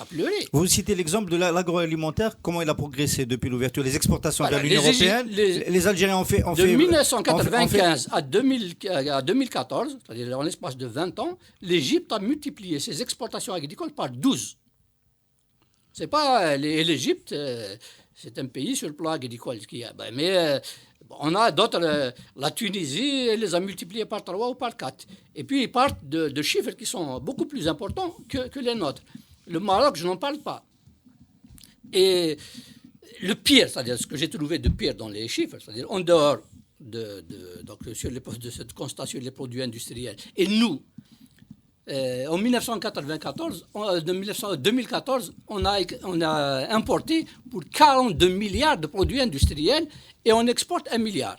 S4: pleurer.
S3: Vous citez l'exemple de l'agroalimentaire, comment il a progressé depuis l'ouverture, les exportations vers l'Union européenne. Les Algériens ont fait.
S4: De 1995 à 2014, c'est-à-dire en l'espace de 20 ans, l'Égypte a multiplié ses exportations agricoles par 12. C'est pas l'Égypte, c'est un pays sur le plan agricole qui a. Mais on a d'autres, la Tunisie, elle les a multipliés par 3 ou par 4. Et puis ils partent de chiffres qui sont beaucoup plus importants que les nôtres. Le Maroc, je n'en parle pas. Et le pire, c'est-à-dire ce que j'ai trouvé de pire dans les chiffres, c'est-à-dire en dehors donc sur de cette constat sur les produits industriels. Et nous, en 2014, on a importé pour 42 milliards de produits industriels et on exporte 1 milliard.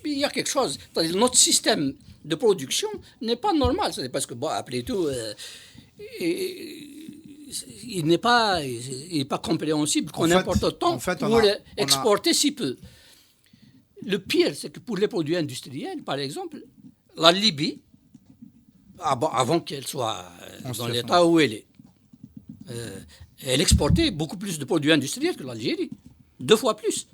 S4: Il y a quelque chose. Notre système de production n'est pas normal. C'est parce que, après tout, il n'est pas compréhensible qu'on importe autant pour exporter si peu. Le pire, c'est que pour les produits industriels, par exemple, la Libye, avant qu'elle soit dans l'état où elle est, Elle exportait beaucoup plus de produits industriels que l'Algérie, 2 fois plus.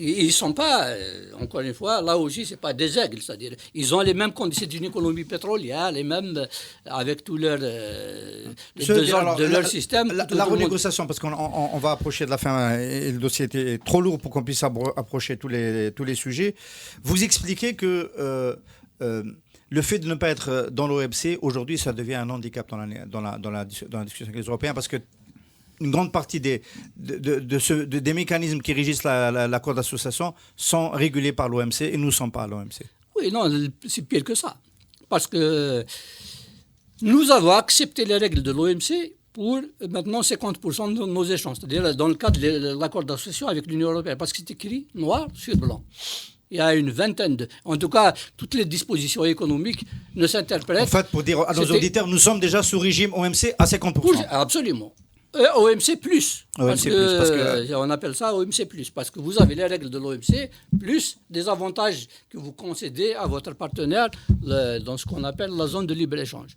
S4: Ils ne sont pas, encore une fois, là aussi, ce n'est pas des aigles, c'est-à-dire ils ont les mêmes conditions d'une économie pétrolière, les mêmes, avec tout leur, leur système.
S3: La renégociation, parce qu'on va approcher de la fin, et le dossier était trop lourd pour qu'on puisse approcher tous les sujets. Vous expliquez que le fait de ne pas être dans l'OMC, aujourd'hui, ça devient un handicap dans la discussion avec les Européens, parce que une grande partie des mécanismes qui régissent l'accord d'association sont régulés par l'OMC et nous ne sommes pas à l'OMC.
S4: Oui, non, c'est pire que ça. Parce que nous avons accepté les règles de l'OMC pour maintenant 50% de nos échanges, c'est-à-dire dans le cadre de l'accord d'association avec l'Union européenne, parce que c'est écrit noir sur blanc. Il y a une vingtaine en tout cas, toutes les dispositions économiques ne s'interprètent.
S3: En fait, pour dire à nos auditeurs, nous sommes déjà sous régime OMC à 50%.
S4: Absolument. OMC+, parce que on appelle ça OMC+, parce que vous avez les règles de l'OMC, plus des avantages que vous concédez à votre partenaire dans ce qu'on appelle la zone de libre-échange.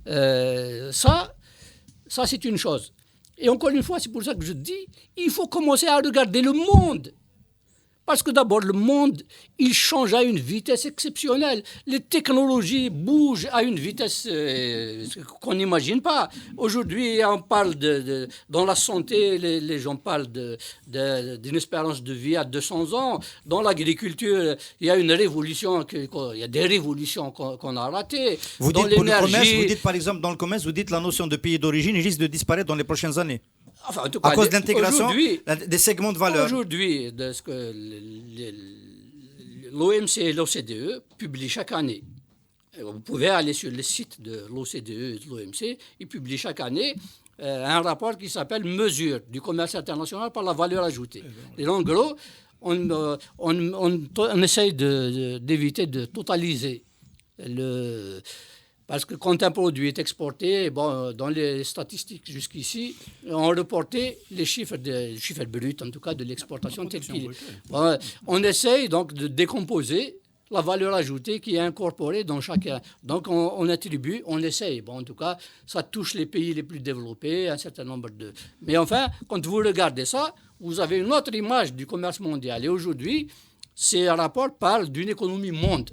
S4: Ça, c'est une chose. Et encore une fois, c'est pour ça que je dis, il faut commencer à regarder le monde. Parce que d'abord, le monde, il change à une vitesse exceptionnelle. Les technologies bougent à une vitesse qu'on n'imagine pas. Aujourd'hui, on parle dans la santé, les gens parlent d'une espérance de vie à 200 ans. Dans l'agriculture, il y a une révolution, il y a des révolutions qu'on a ratées.
S3: Vous dites pour le commerce, vous dites par exemple dans le commerce, vous dites la notion de pays d'origine risque de disparaître dans les prochaines années.
S4: Enfin, en tout cas,
S3: à cause de l'intégration des segments de valeur.
S4: Aujourd'hui, l'OMC et l'OCDE publient chaque année. Vous pouvez aller sur le site de l'OCDE et de l'OMC. Ils publient chaque année un rapport qui s'appelle « Mesures du commerce international par la valeur ajoutée ». Et en gros, on essaye d'éviter de totaliser parce que quand un produit est exporté, dans les statistiques jusqu'ici, on reportait les chiffres bruts, en tout cas, de l'exportation telle qu'il est. On essaye donc de décomposer la valeur ajoutée qui est incorporée dans chacun. Donc on attribue, on essaye. En tout cas, ça touche les pays les plus développés, un certain nombre de... Mais enfin, quand vous regardez ça, vous avez une autre image du commerce mondial. Et aujourd'hui, ces rapports parlent d'une économie monde.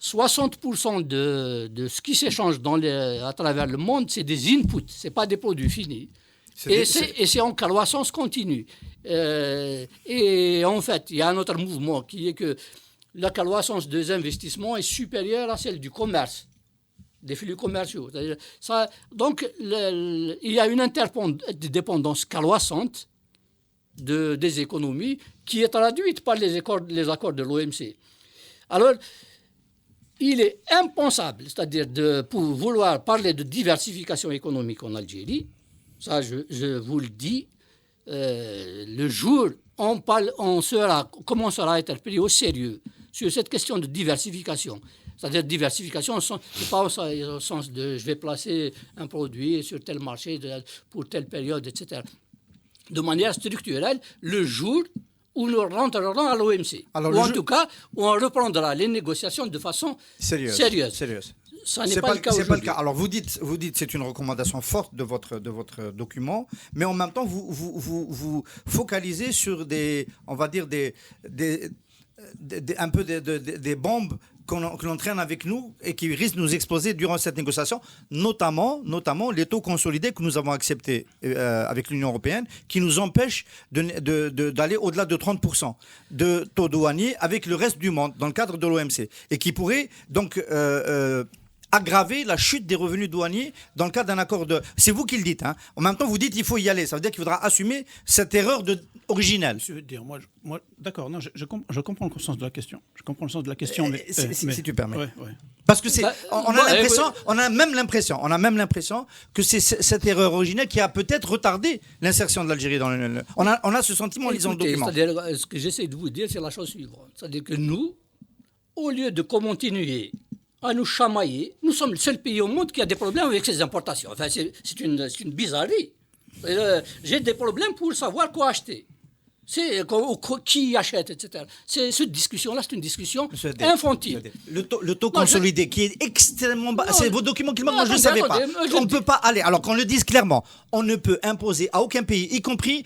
S4: 60% de ce qui s'échange à travers le monde, c'est des inputs, ce n'est pas des produits finis. Et c'est en croissance continue. Et en fait, il y a un autre mouvement qui est que la croissance des investissements est supérieure à celle du commerce, des flux commerciaux. Donc, il y a une interdépendance croissante des économies qui est traduite par les accords de l'OMC. Alors, il est impensable, c'est-à-dire pour vouloir parler de diversification économique en Algérie, ça je vous le dis, le jour où on commencera à être pris au sérieux sur cette question de diversification, c'est-à-dire diversification, pas au sens de je vais placer un produit sur tel marché pour telle période, etc. De manière structurelle, le jour où nous rentrerons à l'OMC. En tout cas, où on reprendra les négociations de façon sérieuse. Ça n'est pas le cas aujourd'hui.
S3: Alors vous dites c'est une recommandation forte de votre document, mais en même temps vous focalisez sur des bombes que l'on traîne avec nous et qui risquent de nous exploser durant cette négociation, notamment les taux consolidés que nous avons acceptés avec l'Union européenne, qui nous empêchent d'aller au-delà de 30% de taux douaniers avec le reste du monde dans le cadre de l'OMC et qui pourraient donc aggraver la chute des revenus douaniers dans le cadre d'un accord de... C'est vous qui le dites. Hein. En même temps, vous dites qu'il faut y aller. Ça veut dire qu'il faudra assumer cette erreur originelle.
S5: Monsieur dire, moi d'accord, non, je comprends le sens de la question. Je comprends le sens de la question, mais
S3: si tu permets.
S5: Ouais.
S3: Parce que on a même l'impression que c'est cette erreur originelle qui a peut-être retardé l'insertion de l'Algérie dans l'Union. On a ce sentiment en lisant le document.
S4: C'est-à-dire, ce que j'essaie de vous dire, c'est la chose suivante. C'est-à-dire que nous, au lieu de continuer à nous chamailler, nous sommes le seul pays au monde qui a des problèmes avec ses importations. Enfin, c'est une bizarrerie. J'ai des problèmes pour savoir quoi acheter. C'est qui achète, etc. Cette discussion-là, c'est une discussion infantile.
S3: Le taux consolidé qui est extrêmement bas. C'est vos documents qui le montrent, moi je ne le savais pas. On ne peut pas aller. Alors qu'on le dise clairement, on ne peut imposer à aucun pays, y compris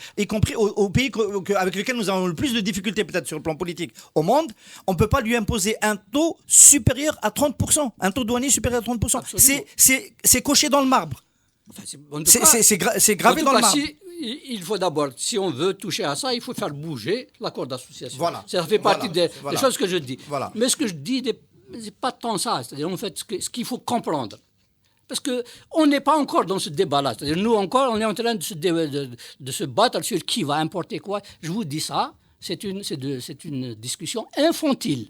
S3: aux pays avec lesquels nous avons le plus de difficultés peut-être sur le plan politique au monde, on ne peut pas lui imposer un taux supérieur à 30%. Un taux douanier supérieur à 30%. C'est coché dans le marbre.
S4: Enfin,
S3: c'est gravé dans le marbre.
S4: Il faut d'abord, si on veut toucher à ça, il faut faire bouger l'accord d'association.
S3: Voilà.
S4: Ça fait partie des choses que je dis.
S3: Voilà.
S4: Mais ce que je dis, c'est pas tant ça. C'est-à-dire, en fait, ce qu'il faut comprendre. Parce qu'on n'est pas encore dans ce débat-là. C'est-à-dire, nous encore, on est en train de se battre sur qui va importer quoi. Je vous dis ça, c'est une discussion infantile,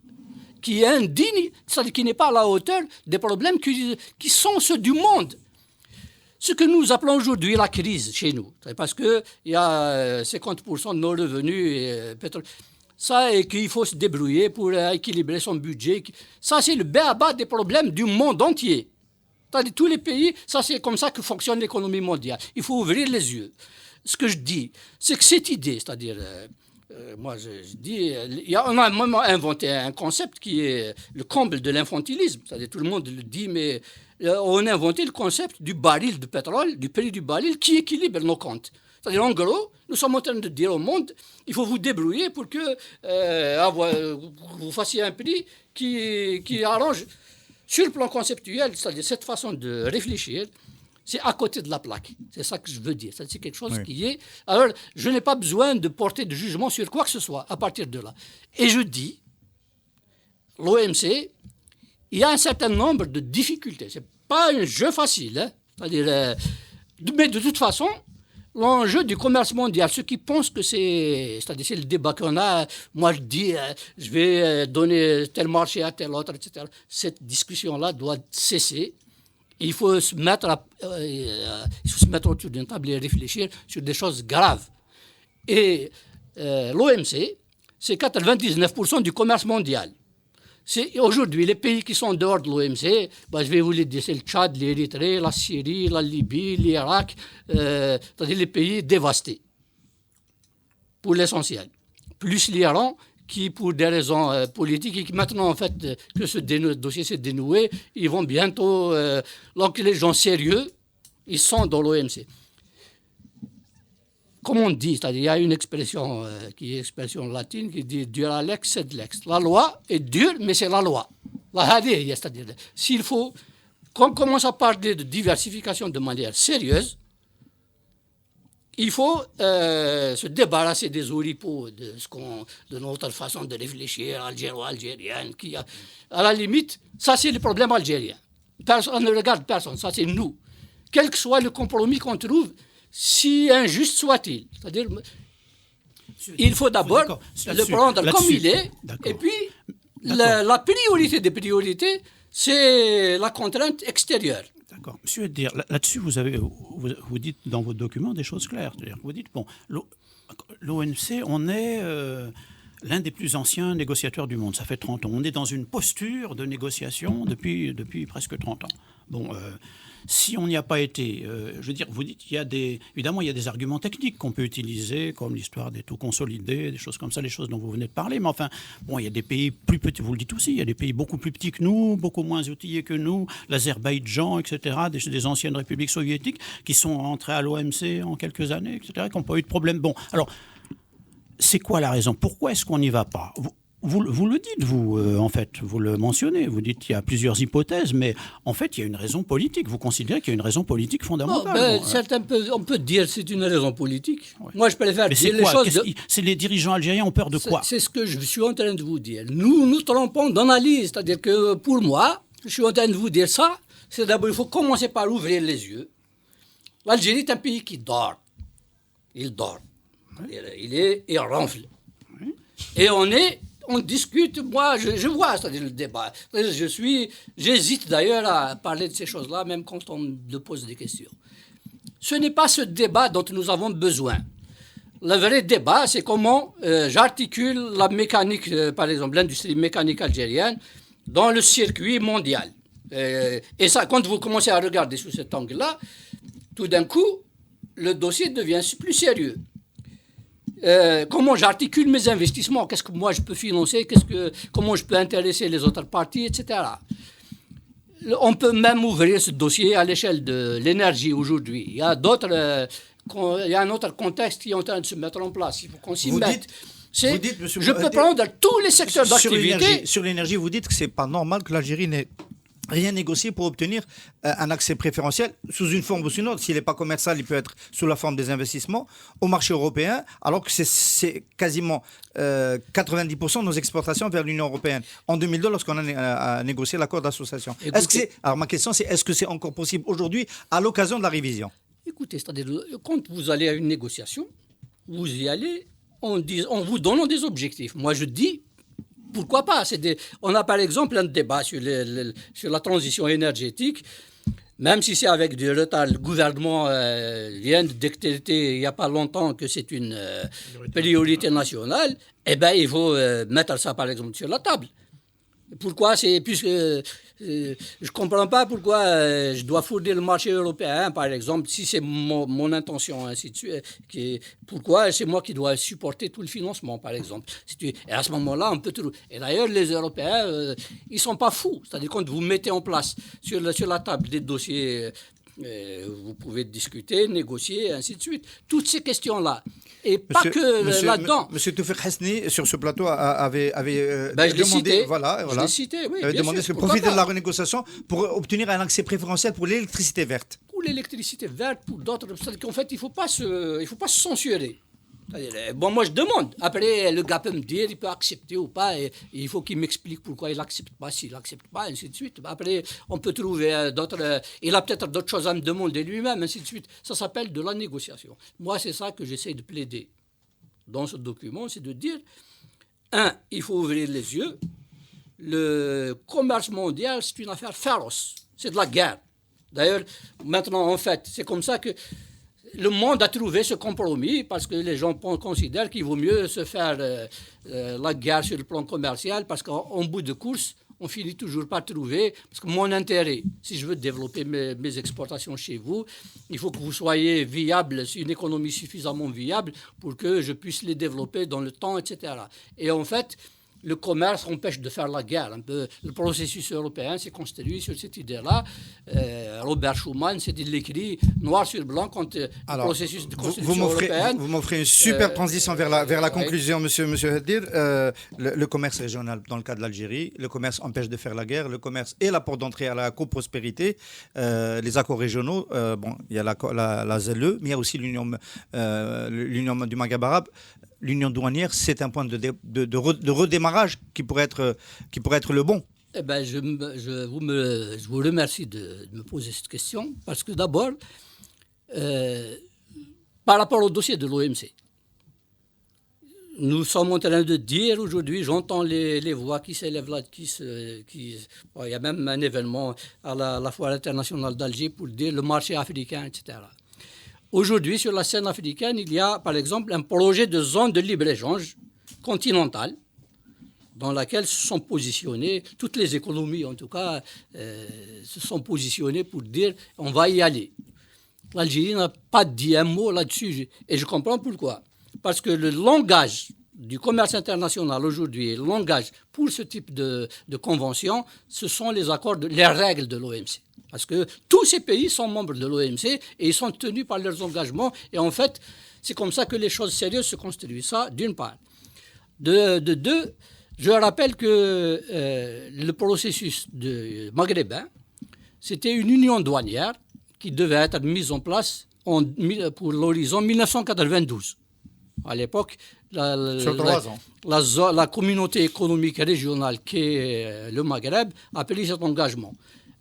S4: qui est indigne, c'est-à-dire qui n'est pas à la hauteur des problèmes qui sont ceux du monde. Ce que nous appelons aujourd'hui la crise chez nous, c'est parce qu'il y a 50% de nos revenus pétrole. Ça, et qu'il faut se débrouiller pour équilibrer son budget. Ça, c'est le b.a.-ba des problèmes du monde entier. C'est-à-dire, tous les pays, ça, c'est comme ça que fonctionne l'économie mondiale. Il faut ouvrir les yeux. Ce que je dis, c'est que cette idée, c'est-à-dire, moi, je dis, on a même inventé un concept qui est le comble de l'infantilisme. C'est-à-dire, tout le monde le dit, mais on a inventé le concept du baril de pétrole, du prix du baril, qui équilibre nos comptes. C'est-à-dire, en gros, nous sommes en train de dire au monde, il faut vous débrouiller pour que vous fassiez un prix qui arrange. Sur le plan conceptuel, c'est-à-dire cette façon de réfléchir, c'est à côté de la plaque. C'est ça que je veux dire. C'est quelque chose qui est... Alors, je n'ai pas besoin de porter de jugement sur quoi que ce soit à partir de là. Et je dis, l'OMC, il y a un certain nombre de difficultés. Ce n'est pas un jeu facile. Hein. C'est-à-dire, mais de toute façon, l'enjeu du commerce mondial, ceux qui pensent que c'est-à-dire c'est le débat qu'on a, moi je dis, je vais donner tel marché à tel autre, etc. Cette discussion-là doit cesser. Il faut se mettre autour d'une table et réfléchir sur des choses graves. Et l'OMC, c'est 99% du commerce mondial. Aujourd'hui, les pays qui sont dehors de l'OMC, je vais vous les dire, c'est le Tchad, l'Érythrée, la Syrie, la Libye, l'Irak, c'est-à-dire les pays dévastés, pour l'essentiel. Plus l'Iran, qui, pour des raisons politiques, et qui maintenant, en fait, que ce dossier s'est dénoué, ils vont bientôt... donc, les gens sérieux, ils sont dans l'OMC. Comme on dit, c'est-à-dire, il y a une expression qui est expression latine qui dit « dura lex sed lex ». La loi est dure, mais c'est la loi. C'est-à-dire, s'il faut qu'on commence à parler de diversification de manière sérieuse, il faut se débarrasser des oripeaux de notre façon de réfléchir, algéro-algérienne, qui a, à la limite, ça c'est le problème algérien. On ne regarde personne, ça c'est nous. Quel que soit le compromis qu'on trouve, si injuste soit-il. C'est-à-dire, il faut d'abord le prendre comme il est, et puis la priorité des priorités, c'est la contrainte extérieure.
S5: D'accord. Monsieur Dir, là-dessus, vous dites dans votre document des choses claires. C'est-à-dire que vous dites, bon, l'OMC, on est l'un des plus anciens négociateurs du monde. Ça fait 30 ans. On est dans une posture de négociation depuis presque 30 ans. Bon, si on n'y a pas été, je veux dire, vous dites, évidemment, il y a des arguments techniques qu'on peut utiliser, comme l'histoire des taux consolidés, des choses comme ça, les choses dont vous venez de parler. Mais enfin, bon, il y a des pays plus petits, vous le dites aussi, il y a des pays beaucoup plus petits que nous, beaucoup moins outillés que nous, l'Azerbaïdjan, etc., des anciennes républiques soviétiques qui sont entrées à l'OMC en quelques années, etc., qui n'ont pas eu de problème. Bon, alors, c'est quoi la raison? Pourquoi est-ce qu'on n'y va pas? Vous le dites, en fait, vous le mentionnez, vous dites qu'il y a plusieurs hypothèses, mais en fait, il y a une raison politique. Vous considérez qu'il y a une raison politique fondamentale.
S4: On peut dire que c'est une raison politique. Ouais. Moi, je préfère
S5: mais
S4: dire les choses...
S5: C'est les dirigeants algériens ont peur de quoi?
S4: C'est ce que je suis en train de vous dire. Nous nous trompons d'analyse. C'est-à-dire que pour moi, je suis en train de vous dire ça, c'est d'abord, il faut commencer par ouvrir les yeux. L'Algérie est un pays qui dort. Il dort. Il ronfle. Oui. Et on discute, moi, je vois, c'est-à-dire le débat. J'hésite d'ailleurs à parler de ces choses-là, même quand on me pose des questions. Ce n'est pas ce débat dont nous avons besoin. Le vrai débat, c'est comment j'articule la mécanique, par exemple, l'industrie mécanique algérienne dans le circuit mondial. Et ça, quand vous commencez à regarder sous cet angle-là, tout d'un coup, le dossier devient plus sérieux. comment j'articule mes investissements, qu'est-ce que moi je peux financer, comment je peux intéresser les autres parties, etc. On peut même ouvrir ce dossier à l'échelle de l'énergie aujourd'hui. Il y a un autre contexte qui est en train de se mettre en place. Il faut qu'on s'y mette. Je peux prendre tous les secteurs d'activité.
S3: Sur l'énergie, vous dites que ce n'est pas normal que l'Algérie n'ait rien négocié pour obtenir un accès préférentiel sous une forme ou sous une autre. S'il n'est pas commercial, il peut être sous la forme des investissements au marché européen, alors que c'est quasiment 90% de nos exportations vers l'Union européenne. En 2002, lorsqu'on a négocié l'accord d'association. Alors ma question, c'est est-ce que c'est encore possible aujourd'hui à l'occasion de la révision?
S4: Écoutez, c'est-à-dire, quand vous allez à une négociation, vous y allez en vous donnant des objectifs. Moi, je dis, pourquoi pas? On a par exemple un débat sur la transition énergétique, même si c'est avec du retard. Le gouvernement vient de décréter il n'y a pas longtemps que c'est une priorité nationale. Eh bien, il faut mettre ça par exemple sur la table. Pourquoi? Puisque je ne comprends pas pourquoi je dois fournir le marché européen, par exemple, si c'est mon intention, ainsi de suite. Pourquoi c'est moi qui dois supporter tout le financement, par exemple. Et à ce moment-là, on peut trouver. Et d'ailleurs, les Européens, ils ne sont pas fous. C'est-à-dire quand vous mettez en place sur la table des dossiers, vous pouvez discuter, négocier, ainsi de suite. Toutes ces questions-là. Et pas que là-dedans.
S3: Monsieur Toufik Hasni, sur ce plateau, avait
S4: demandé.
S3: Je l'ai
S4: cité, oui.
S3: Il avait demandé de profiter de la renégociation pour obtenir un accès préférentiel pour l'électricité verte.
S4: Pour l'électricité verte, pour d'autres. C'est-à-dire qu'en fait, il ne faut pas se censurer. Bon, moi je demande. Après, le gars peut me dire, il peut accepter ou pas. Et il faut qu'il m'explique pourquoi il n'accepte pas, s'il n'accepte pas, ainsi de suite. Après, on peut trouver d'autres. Il a peut-être d'autres choses à me demander lui-même, ainsi de suite. Ça s'appelle de la négociation. Moi, c'est ça que j'essaie de plaider dans ce document, c'est de dire il faut ouvrir les yeux. Le commerce mondial, c'est une affaire féroce. C'est de la guerre. D'ailleurs, maintenant, en fait, c'est comme ça que le monde a trouvé ce compromis parce que les gens considèrent qu'il vaut mieux se faire la guerre sur le plan commercial parce qu'en bout de course, on finit toujours par trouver, parce que mon intérêt, si je veux développer mes exportations chez vous, il faut que vous soyez viable, une économie suffisamment viable pour que je puisse les développer dans le temps, etc. Et en fait, le commerce empêche de faire la guerre. Un peu, le processus européen s'est construit sur cette idée-là. Robert Schuman, il l'écrit noir sur blanc quand le processus de construction européenne.
S3: Vous m'offrez une super transition vers la conclusion, monsieur Hadir. Le commerce régional, dans le cas de l'Algérie, le commerce empêche de faire la guerre. Le commerce est la porte d'entrée à la coprospérité. Les accords régionaux, il y a la ZLE, mais il y a aussi l'Union du Maghreb arabe. L'union douanière, c'est un point de redémarrage qui pourrait être le bon.
S4: Eh ben, je vous remercie de me poser cette question, parce que d'abord, par rapport au dossier de l'OMC, nous sommes en train de dire aujourd'hui, j'entends les voix qui s'élèvent là, il y a même un événement à la Foire internationale d'Alger pour dire le marché africain, etc. Aujourd'hui, sur la scène africaine, il y a, par exemple, un projet de zone de libre-échange continentale dans laquelle se sont positionnées, toutes les économies en tout cas, se sont positionnées pour dire on va y aller. L'Algérie n'a pas dit un mot là-dessus, et je comprends pourquoi. Parce que le langage du commerce international aujourd'hui, le langage pour ce type de convention, ce sont les règles de l'OMC. Parce que tous ces pays sont membres de l'OMC et ils sont tenus par leurs engagements. Et en fait, c'est comme ça que les choses sérieuses se construisent. Ça, d'une part. De deux, je rappelle que le processus maghrébin, c'était une union douanière qui devait être mise en place pour l'horizon 1992. À l'époque, la communauté économique régionale qui est le Maghreb a pris cet engagement.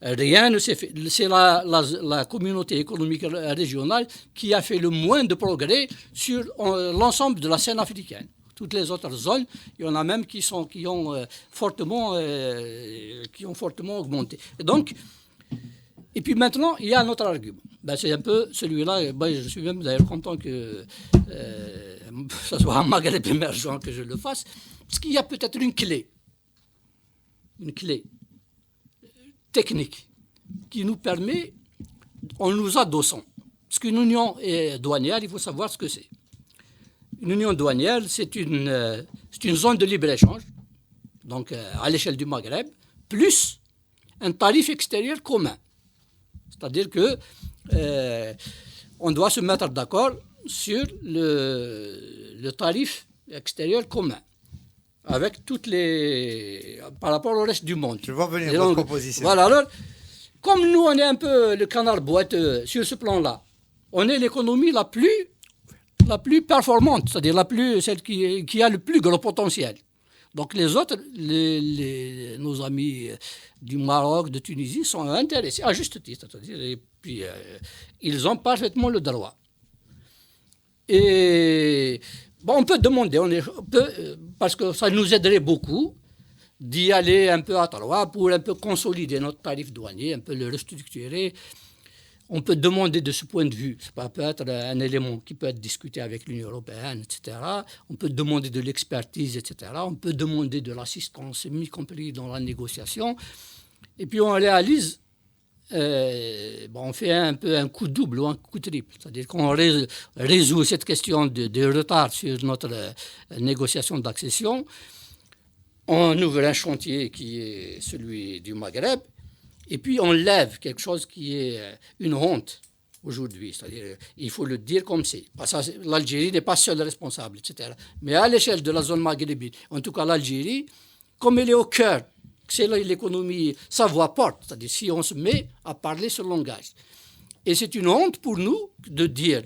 S4: Rien ne s'est fait. C'est la communauté économique régionale qui a fait le moins de progrès sur l'ensemble de la scène africaine. Toutes les autres zones, il y en a même qui ont fortement augmenté. Et puis maintenant, il y a un autre argument. C'est un peu celui-là. Je suis même d'ailleurs content que ce soit un Maghreb émergent que je le fasse, parce qu'il y a peut-être une clé technique qui nous permet, en nous adossant, parce qu'une union douanière, il faut savoir ce que c'est. Une union douanière, c'est une zone de libre-échange, donc à l'échelle du Maghreb, plus un tarif extérieur commun. C'est-à-dire que on doit se mettre d'accord sur le tarif extérieur commun, avec par rapport au reste du monde.
S3: Je vois venir votre proposition.
S4: Voilà, alors, comme nous, on est un peu le canard boiteux sur ce plan-là, on est l'économie la plus performante, c'est-à-dire celle qui a le plus gros potentiel. Donc les autres, nos amis du Maroc, de Tunisie, sont intéressés, à juste titre, c'est-à-dire, et puis ils ont parfaitement le droit. Et bon, on peut demander, parce que ça nous aiderait beaucoup d'y aller un peu à trois pour un peu consolider notre tarif douanier, un peu le restructurer. On peut demander de ce point de vue, ça peut être un élément qui peut être discuté avec l'Union européenne, etc. On peut demander de l'expertise, etc. On peut demander de l'assistance, y compris dans la négociation. Et puis on réalise, on fait un peu un coup double ou un coup triple. C'est-à-dire qu'on résout cette question de retard sur notre négociation d'accession. On ouvre un chantier qui est celui du Maghreb. Et puis on lève quelque chose qui est une honte aujourd'hui. C'est-à-dire, il faut le dire comme c'est. Parce que l'Algérie n'est pas seule responsable, etc. Mais à l'échelle de la zone maghrébine, en tout cas l'Algérie, comme elle est au cœur, c'est l'économie, sa voix porte. C'est-à-dire si on se met à parler ce langage. Et c'est une honte pour nous de dire,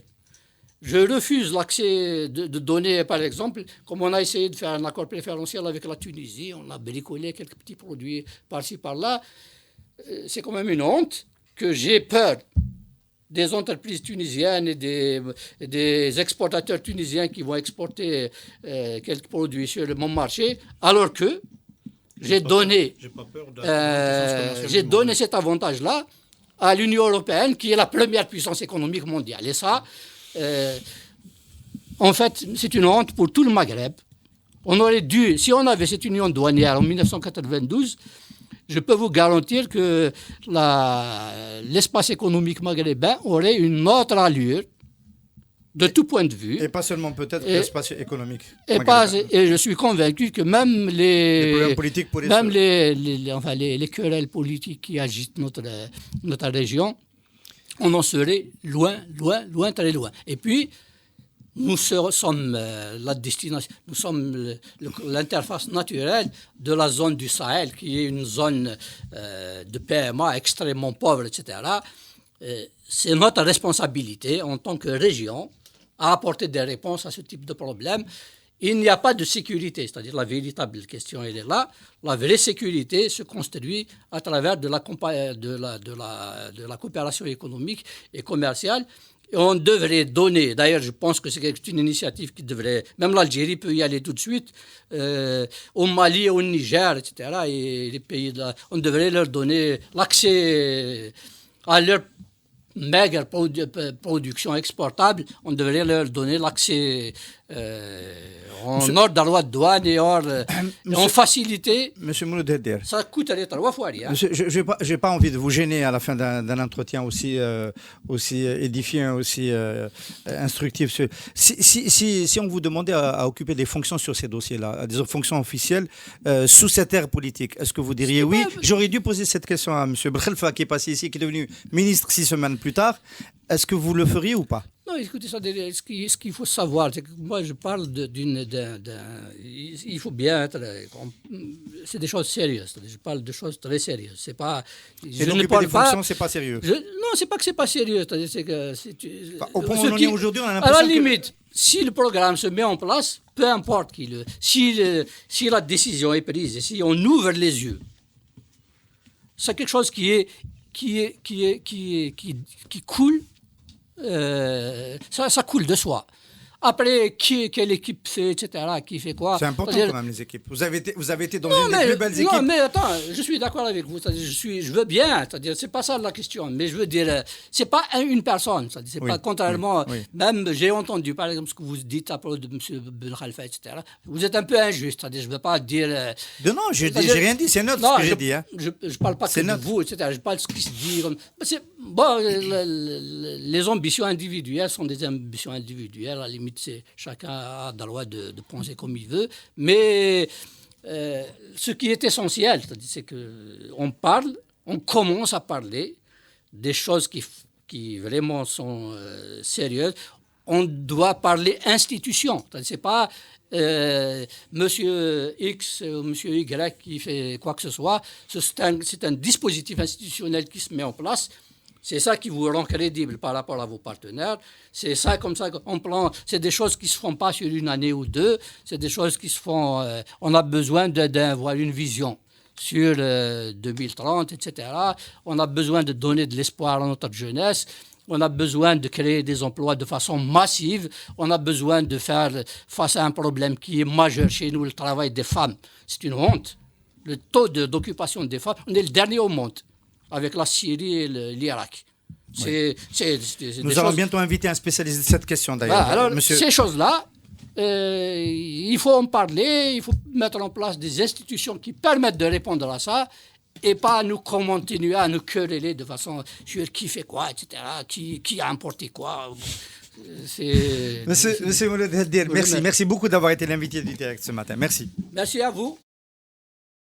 S4: je refuse l'accès de donner, par exemple, comme on a essayé de faire un accord préférentiel avec la Tunisie, on a bricolé quelques petits produits par-ci, par-là. C'est quand même une honte que j'ai peur des entreprises tunisiennes et des exportateurs tunisiens qui vont exporter quelques produits sur mon marché, alors que j'ai donné cet avantage-là à l'Union européenne, qui est la première puissance économique mondiale. Et ça, en fait, c'est une honte pour tout le Maghreb. On aurait dû, si on avait cette union douanière en 1992, je peux vous garantir que l'espace économique maghrébin aurait une autre allure de tout point de vue.
S3: Et pas seulement peut-être l'espace économique.
S4: Et je suis convaincu que même les querelles politiques qui agitent notre région, on en serait loin, très loin. Et puis, nous sommes la destination, nous sommes l'interface naturelle de la zone du Sahel, qui est une zone de PMA extrêmement pauvre, etc. C'est notre responsabilité en tant que région à apporter des réponses à ce type de problème. Il n'y a pas de sécurité, c'est-à-dire la véritable question, elle est là. La vraie sécurité se construit à travers de la coopération économique et commerciale. Et on devrait donner, d'ailleurs je pense que c'est une initiative qui devrait, même l'Algérie peut y aller tout de suite, au Mali, au Niger, etc. Et les pays on devrait leur donner l'accès à leur maigre production exportable, on devrait leur donner l'accès en ordre de la loi de douane et en facilité.
S3: Monsieur Mouloud Hedder,
S4: ça coûterait 3 fois rien.
S3: Je n'ai pas envie de vous gêner à la fin d'un entretien aussi édifiant, aussi instructif. Si on vous demandait à occuper des fonctions sur ces dossiers-là, des fonctions officielles, sous cette ère politique, est-ce que vous diriez oui? J'aurais dû poser cette question à M. Bkhelfa, qui est passé ici, qui est devenu ministre 6 semaines plus tard. Est-ce que vous le feriez ou pas?
S4: Non, écoutez, ce qu'il faut savoir, c'est que moi je parle il faut bien être... C'est des choses sérieuses, je parle de choses très sérieuses. C'est pas...
S3: Et donc, occuper des fonctions, c'est pas sérieux?
S4: Non, c'est pas que c'est pas sérieux. C'est que...
S3: Au point où on en est aujourd'hui, on a l'impression
S4: à la limite, si le programme se met en place, peu importe si la décision est prise et si on ouvre les yeux, c'est quelque chose qui coule, ça coule de soi. Après, quelle équipe fait, etc., qui fait quoi.
S3: C'est important quand même, les équipes. Vous avez été dans une des plus belles équipes.
S4: Non, mais attends, je suis d'accord avec vous. Je veux bien, c'est-à-dire, c'est pas ça la question. Mais je veux dire, c'est pas une personne. C'est-à-dire, c'est pas contrairement. Même, j'ai entendu, par exemple, ce que vous dites à propos de M. Bkhelfa, etc. Vous êtes un peu injuste. C'est-à-dire, je veux pas dire.
S3: Non, j'ai rien dit. C'est neutre ce que j'ai dit.
S4: Je parle pas que de vous, etc. Je parle de ce qui se dit. Bon, les ambitions individuelles sont des ambitions individuelles. À la limite, chacun a le droit de penser comme il veut. Mais ce qui est essentiel, c'est qu'on parle, on commence à parler des choses qui vraiment sont sérieuses. On doit parler institution. C'est pas Monsieur X ou Monsieur Y qui fait quoi que ce soit. C'est un dispositif institutionnel qui se met en place. C'est ça qui vous rend crédible par rapport à vos partenaires. C'est ça, comme ça, c'est des choses qui ne se font pas sur une année ou deux. C'est des choses qui se font... on a besoin d'avoir une vision sur 2030, etc. On a besoin de donner de l'espoir à notre jeunesse. On a besoin de créer des emplois de façon massive. On a besoin de faire face à un problème qui est majeur chez nous, le travail des femmes. C'est une honte. Le taux d'occupation des femmes, on est le dernier au monde, avec la Syrie et l'Irak.
S3: Nous allons bientôt inviter un spécialiste de cette question, d'ailleurs.
S4: Alors, ces choses-là, il faut en parler, il faut mettre en place des institutions qui permettent de répondre à ça, et pas nous continuer à nous quereller de façon sur qui fait quoi, etc., qui a importé quoi.
S3: Monsieur Mouloud Haddir, merci beaucoup d'avoir été l'invité du direct ce matin. Merci.
S4: Merci à vous.